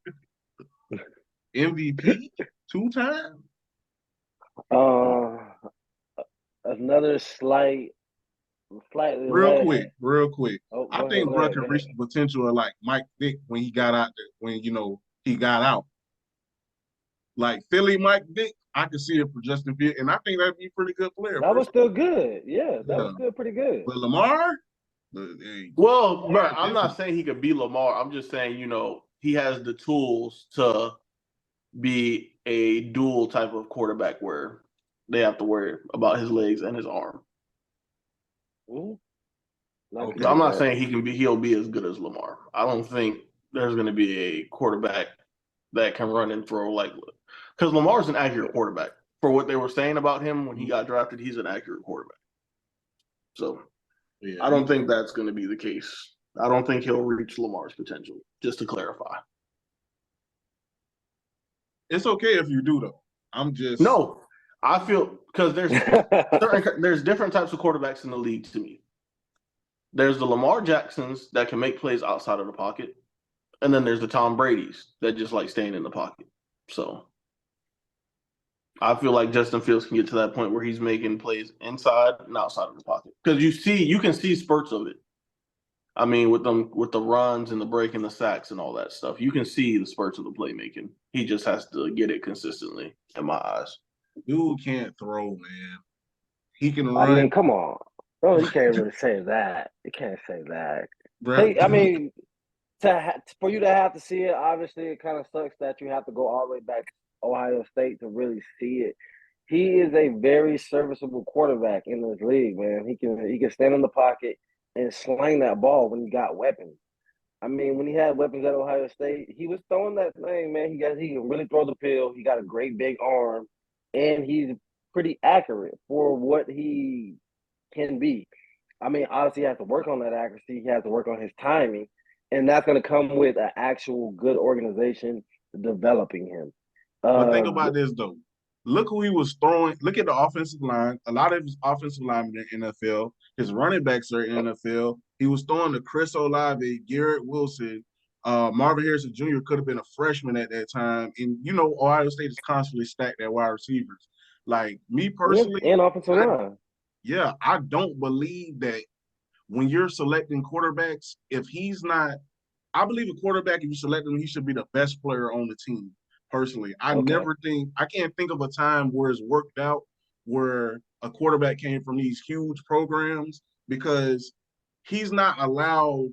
MVP 2 times? Uh, another slightly less. Real quick. Oh, I go ahead, think go Bruh ahead, can go reach ahead. the potential of like Mike Vick when he got out there, when he got out. Like Philly Mike Vick, I could see it for Justin Fields, and I think that'd be a pretty good player, That was personally. still good. Yeah, that Yeah. was still pretty good. But Lamar, hey, Well, bro, Lamar I'm not different. saying he could be Lamar. I'm just saying, he has the tools to be a dual type of quarterback where they have to worry about his legs and his arm. Mhm. I can So I'm Okay. see not that. saying he'll be as good as Lamar. I don't think there's going to be a quarterback that can run and throw because Lamar's an accurate quarterback. For what they were saying about him when he got drafted, he's an accurate quarterback. So Yeah, I don't think that's going to be the case. I don't think he'll reach Lamar's potential, just to clarify. it's okay if you do though. I'm just No, I feel because there's different types of quarterbacks in the league to me. There's the Lamar Jacksons that can make plays outside of the pocket, and then there's the Tom Brady's that just like staying in the pocket. So I feel like Justin Fields can get to that point where he's making plays inside and outside of the pocket because you can see spurts of it. I mean, with the runs and the break and the sacks and all that stuff, you can see the spurts of the playmaking. He just has to get it consistently, in my eyes. dude can't throw, man. He can I mean, run, come on. Bro, you can't really say that. You can't say that. bruh. Hey, I mean, for you to have to see it, obviously, it kind of sucks that you have to go all the way back to Ohio State to really see it. He is a very serviceable quarterback in this league, man. He can stand in the pocket and sling that ball when you got weapons. I mean, when he had weapons at Ohio State, he was throwing that thing, man. He can really throw the pill. He got a great big arm, and he's pretty accurate for what he can be. I mean, obviously, he has to work on that accuracy. He has to work on his timing, and that's going to come with an actual good organization developing him. But think about this though. Look who he was throwing. Look at the offensive line. A lot of his offensive linemen in the NFL. His running backs are in the NFL. He was throwing to Chris Olave, Garrett Wilson, Marvin Harrison Jr. could have been a freshman at that time. And you know, Ohio State is constantly stacked at wide receivers. Like me personally, and offensive line. Yeah, I don't believe that when you're selecting quarterbacks, if he's not, I believe a quarterback, if you select him, he should be the best player on the team. Personally, I can't think of a time where it's worked out where a quarterback came from these huge programs because he's not allowed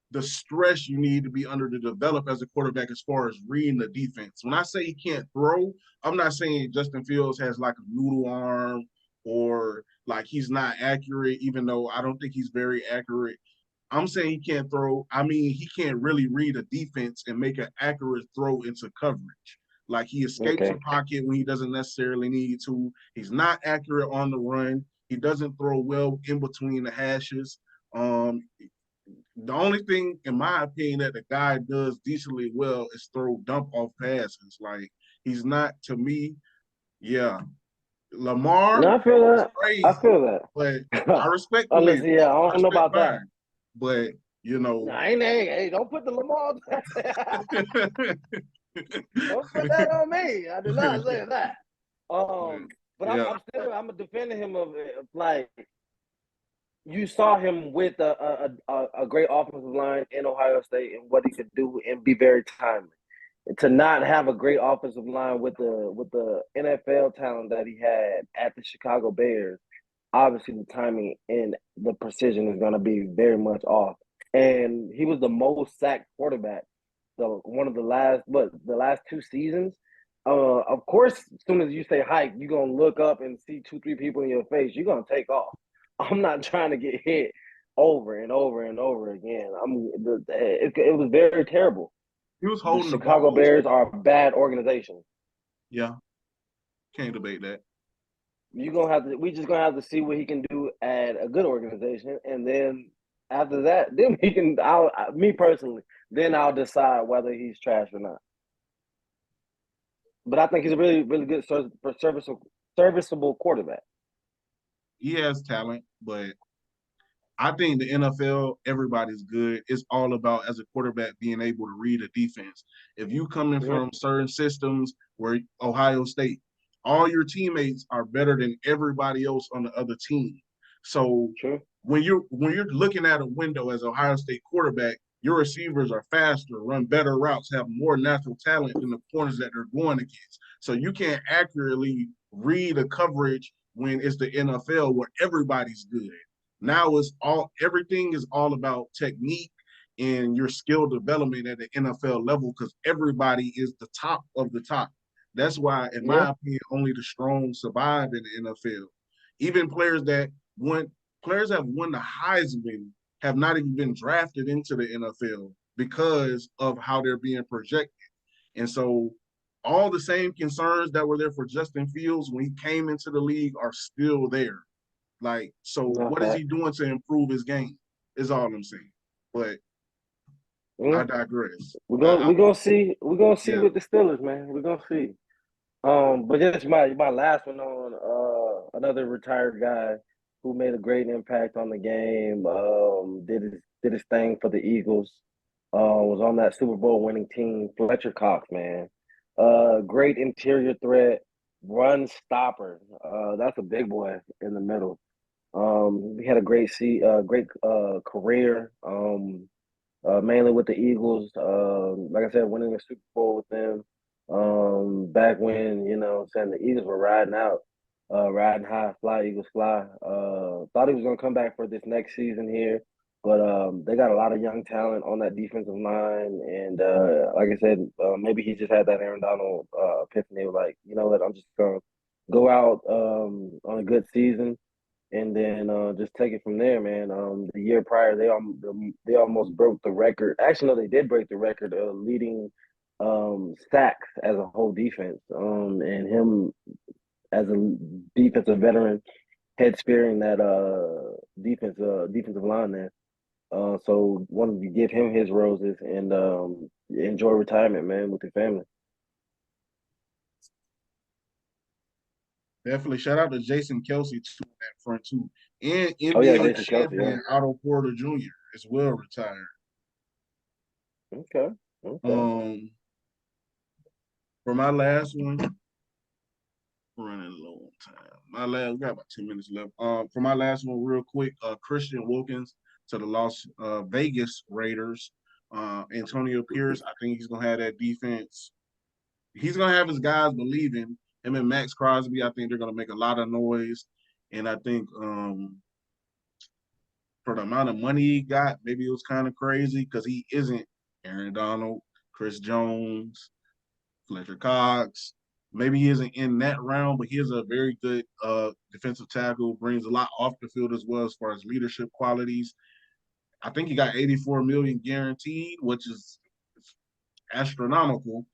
the stress you need to be under to develop as a quarterback as far as reading the defense. When I say he can't throw, I'm not saying Justin Fields has like a noodle arm or like he's not accurate, even though I don't think he's very accurate. I'm saying he can't throw. I mean, he can't really read a defense and make an accurate throw into coverage. Like he escapes the pocket when he doesn't necessarily need to. He's not accurate on the run. He doesn't throw well in between the hashes. The only thing, in my opinion, that the guy does decently well is throw dump off passes. Like he's not, to me, Lamar No, I feel that. crazy, I feel that. but I respect the Honestly, I don't know about Byron, that. but you know, hey, don't put the Lamar. Don't put that on me. I did not say that. But I'm defending him of like you saw him with a great offensive line in Ohio State and what he could do and be very timely. And to not have a great offensive line with the NFL talent that he had at the Chicago Bears, obviously the timing and the precision is going to be very much off. And he was the most sacked quarterback. So one of the last 2 seasons. Of course, as soon as you say hike, you're gonna look up and see 2-3 people in your face. You're gonna take off. I'm not trying to get hit over and over and over again. It was very terrible. He was holding the Chicago Bears are a bad organization. Yeah, can't debate that. We just gonna have to see what he can do at a good organization, and then after that, then he can. Me personally, then I'll decide whether he's trash or not. But I think he's a really, really good serviceable quarterback. He has talent, but I think the NFL, everybody's good. It's all about, as a quarterback, being able to read a defense. If you coming from certain systems where Ohio State, all your teammates are better than everybody else on the other team. So when you're looking at a window as Ohio State quarterback, your receivers are faster, run better routes, have more natural talent than the corners that they're going against. So you can't accurately read a coverage when it's the NFL where everybody's good. Now everything is all about technique and your skill development at the NFL level because everybody is the top of the top. That's why, in my opinion, only the strong survive in the NFL. Even players have won the Heisman have not even been drafted into the NFL because of how they're being projected. And so all the same concerns that were there for Justin Fields when he came into the league are still there. Like, so what is he doing to improve his game is all I'm saying. But I digress. We're gonna see with the Steelers, man. We're gonna see. But just my last one on another retired guy who made a great impact on the game. Did his thing for the Eagles. Was on that Super Bowl winning team. Fletcher Cox, man. Great interior threat, run stopper. That's a big boy in the middle. He had a great career. Mainly with the Eagles. Like I said, winning a Super Bowl with them. Back when, the Eagles were riding out, riding high, fly, Eagles fly. Thought he was going to come back for this next season here, but they got a lot of young talent on that defensive line. And like I said, maybe he just had that Aaron Donald epiphany of like, you know what, I'm just going to go out on a good season and then just take it from there, man. The year prior, they almost broke the record. Actually, no, they did break the record of leading sacks as a whole defense. And him as a defensive veteran, head spearing that defensive line there. So wanted to give him his roses and enjoy retirement, man, with your family. Definitely shout out to Jason Kelsey too in that front too, and Oh yeah, NBA Jason Kelsey. Yeah. champion Otto Porter Jr. as well retired. Okay. For my last one, we're running low on time. We got about 10 minutes left. For my last one, real quick, Christian Wilkins to the Las Vegas Raiders. Antonio Pierce, I think he's gonna have that defense. He's gonna have his guys believing him and Max Crosby. I think they're gonna make a lot of noise, and I think for the amount of money he got, maybe it was kind of crazy because he isn't Aaron Donald, Chris Jones, Fletcher Cox. Maybe he isn't in that round, but he is a very good defensive tackle, brings a lot off the field as well as far as leadership qualities. I think he got 84 million guaranteed, which is astronomical.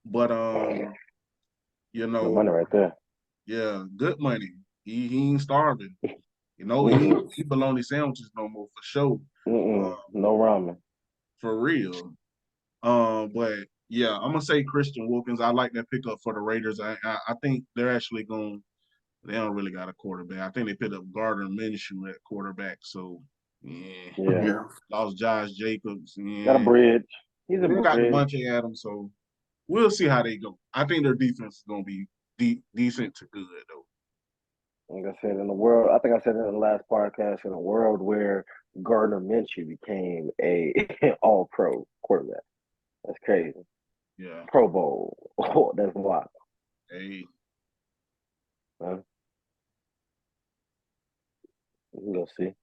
But The money right there. yeah, good money. He ain't starving. He bologna sandwiches no more for sure. No ramen. For real. But yeah, I'm gonna say Christian Wilkins. I like that pickup for the Raiders. I think they're actually going. They don't really got a quarterback. I think they picked up Gardner Minshew at quarterback. So yeah. Lost Josh Jacobs. Yeah. Got a bridge. He's a They bridge. got Devontae Adams. So we'll see how they go. I think their defense is gonna be decent to good though. Like I said, in the world, I think I said in the last podcast, in a world where Gardner Minshew became a all-pro quarterback. That's crazy. Yeah. Pro Bowl. Oh, that's wild. Hey. Huh? We'll see.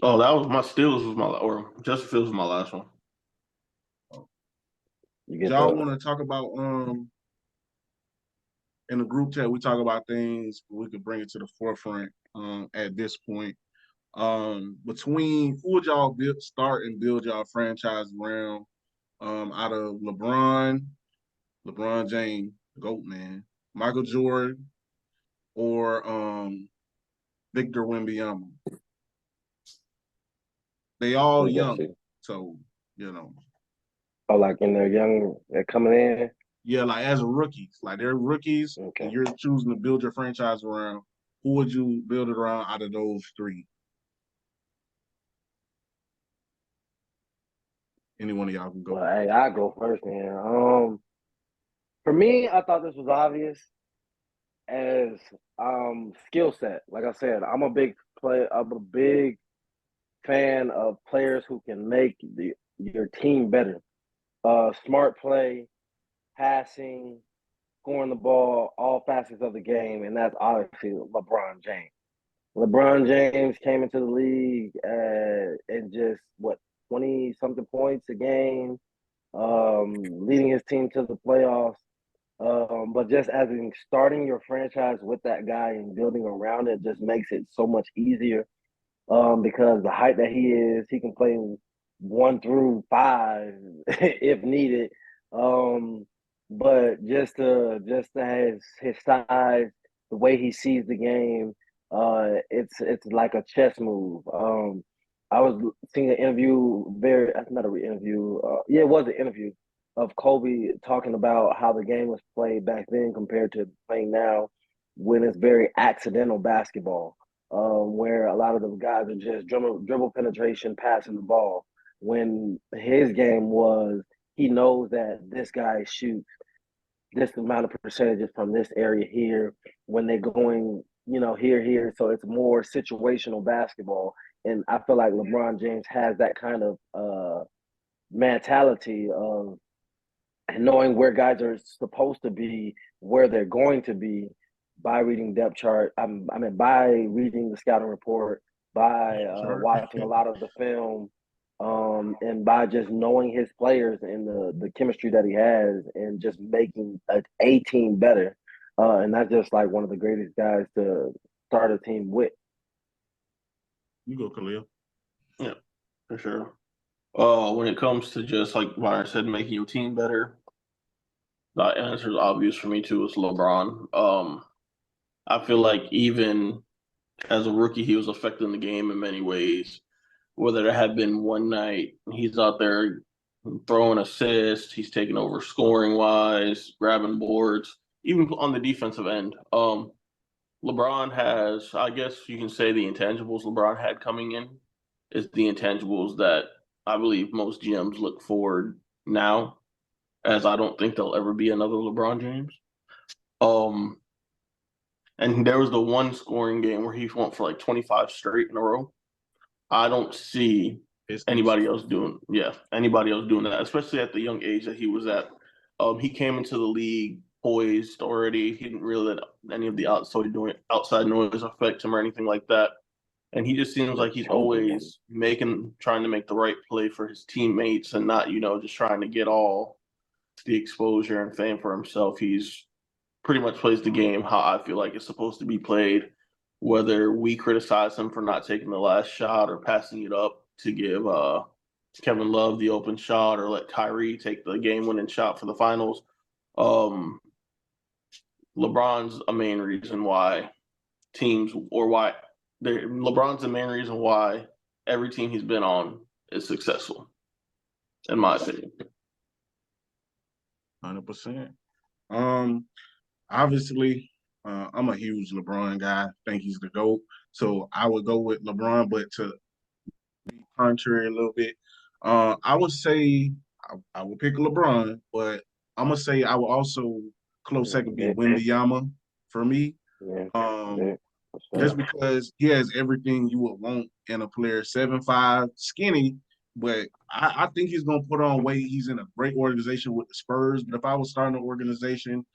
Oh, that was my Steelers or Justin Fields was my last one. Y'all want to talk about in the group chat, we talk about things we could bring it to the forefront at this point. Between who would y'all start and build y'all franchise around out of LeBron James, GOAT man, Michael Jordan, or Victor Wembyama? They all young, so Oh, like in their young, they're coming in. Yeah, like as rookies, like they're rookies, and you're choosing to build your franchise around. Who would you build it around out of those three? Any one of y'all can go. Well, hey, I go first, man. For me, I thought this was obvious as skill set. Like I said, I'm a big fan of players who can make your team better. Smart play, passing, scoring the ball, all facets of the game, and that's obviously LeBron James. LeBron James came into the league and just 20-something points a game, leading his team to the playoffs. But just as in starting your franchise with that guy and building around it just makes it so much easier. Because the height that he is, he can play 1 through 5 if needed. But just to have his size, the way he sees the game, it's like a chess move. I was seeing an interview, not a interview. It was an interview of Kobe talking about how the game was played back then compared to playing now, when it's very accidental basketball. Where a lot of the guys are just dribble penetration, passing the ball. When his game was, he knows that this guy shoots this amount of percentages from this area here when they're going, here. So it's more situational basketball. And I feel like LeBron James has that kind of mentality of knowing where guys are supposed to be, where they're going to be, by reading depth chart. By reading the scouting report, by watching a lot of the film, and by just knowing his players and the chemistry that he has, and just making a team better. And that's just like one of the greatest guys to start a team with. You go, Khalil. Yeah, for sure. When it comes to just like Byron said, making your team better, the answer is obvious for me too. It's LeBron. I feel like even as a rookie, he was affecting the game in many ways. Whether there had been one night he's out there throwing assists, he's taking over scoring wise, grabbing boards, even on the defensive end. LeBron has, I guess you can say, the intangibles LeBron had coming in is the intangibles that I believe most GMs look for now, as I don't think there'll ever be another LeBron James. Um, and there was the one scoring game where he went for like 25 straight in a row. I don't see anybody else doing that, especially at the young age that he was at. He came into the league poised already. He didn't really let any of the outside noise affect him or anything like that. And he just seems like he's always trying to make the right play for his teammates and not, just trying to get all the exposure and fame for himself. He's pretty much plays the game how I feel like it's supposed to be played. Whether we criticize him for not taking the last shot or passing it up to give Kevin Love the open shot or let Kyrie take the game-winning shot for the finals, LeBron's a main reason why LeBron's the main reason why every team he's been on is successful, in my opinion. 100%. Obviously, I'm a huge LeBron guy. I think he's the GOAT. So I would go with LeBron, but to be contrary a little bit, I would say I would pick LeBron, but I'm gonna say I would also close second be Wembyama for me. Just because he has everything you would want in a player, 7'5", skinny, but I think he's gonna put on weight. He's in a great organization with the Spurs. But if I was starting an organization,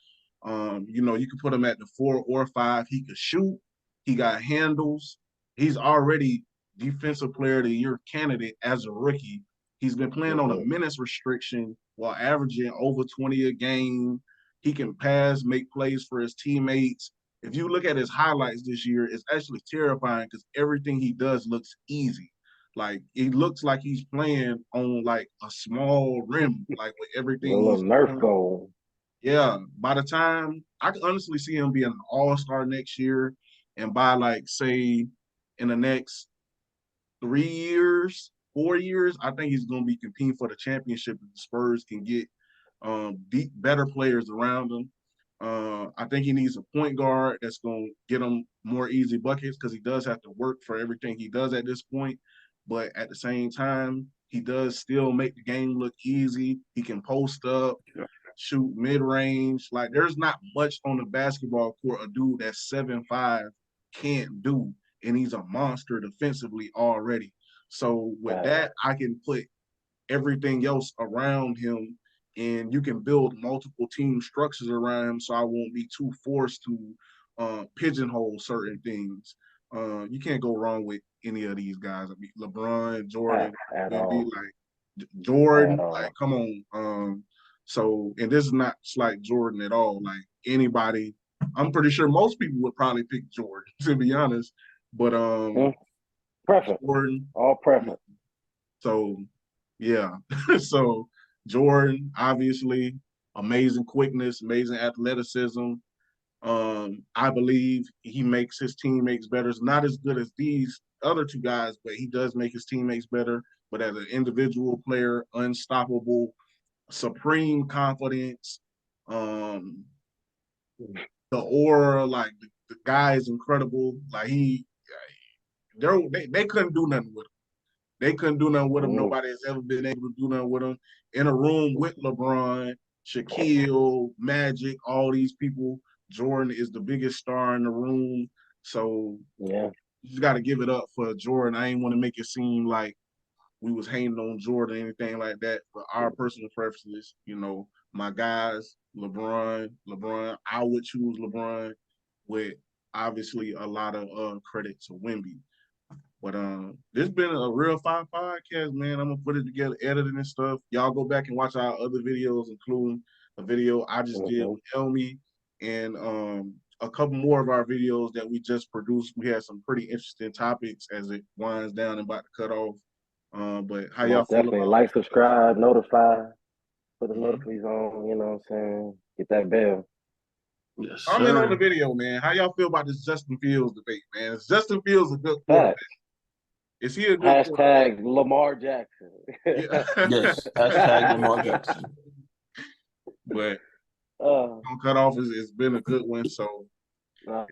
you could put him at the 4 or 5. He could shoot. He got handles. He's already defensive player of the year candidate as a rookie. He's been playing on a minutes restriction while averaging over 20 a game. He can pass, make plays for his teammates. If you look at his highlights this year, it's actually terrifying because everything he does looks easy. Like, it looks like he's playing on, like, a small rim, like, with everything a little Nerf goal. Yeah, by the time I can honestly see him being an all-star next year, and by like say in the next 3 years, 4 years, I think he's gonna be competing for the championship if the Spurs can get better players around him. I think he needs a point guard that's gonna get him more easy buckets because he does have to work for everything he does at this point. But at the same time, he does still make the game look easy. He can post up, shoot mid-range. Like, there's not much on the basketball court a dude that's 7'5" can't do, and he's a monster defensively already. So with that, I can put everything else around him, and you can build multiple team structures around him so I won't be too forced to pigeonhole certain things. You can't go wrong with any of these guys. I mean, LeBron, Jordan, Wemby, like Jordan, like come on. So, and this is not slight Jordan at all. Like anybody, I'm pretty sure most people would probably pick Jordan, to be honest. But preference, Jordan, all preference. So, yeah. So Jordan, obviously, amazing quickness, amazing athleticism. I believe he makes his teammates better. It's not as good as these other two guys, but he does make his teammates better. But as an individual player, unstoppable, supreme confidence. The aura, like the guy is incredible. Like they couldn't do nothing with him. They couldn't do nothing with him. Nobody has ever been able to do nothing with him. In a room with LeBron, Shaquille, Magic, all these people, Jordan is the biggest star in the room. So you just got to give it up for Jordan. I ain't want to make it seem like we was hating on Jordan or anything like that. But our personal preferences, my guys, LeBron, I would choose LeBron with obviously a lot of credit to Wemby. But this been a real fine podcast, man. I'm gonna put it together, editing and stuff. Y'all go back and watch our other videos, including a video I just did with Elmi and a couple more of our videos that we just produced. We had some pretty interesting topics as it winds down and about to cut off. But how y'all Most feel definitely. about Like, subscribe, notify, put the Mhm. notifications on, you know what I'm saying? Get that bell. Yes, comment on the sir. video, man? How y'all feel about this Justin Fields debate, man? Is Justin Fields a good quarterback? Facts. Is he a good quarterback? Hashtag Lamar Jackson. Yeah. Yes. Hashtag Lamar Jackson. But Uh, on cutoff, it's been a good one. So uh,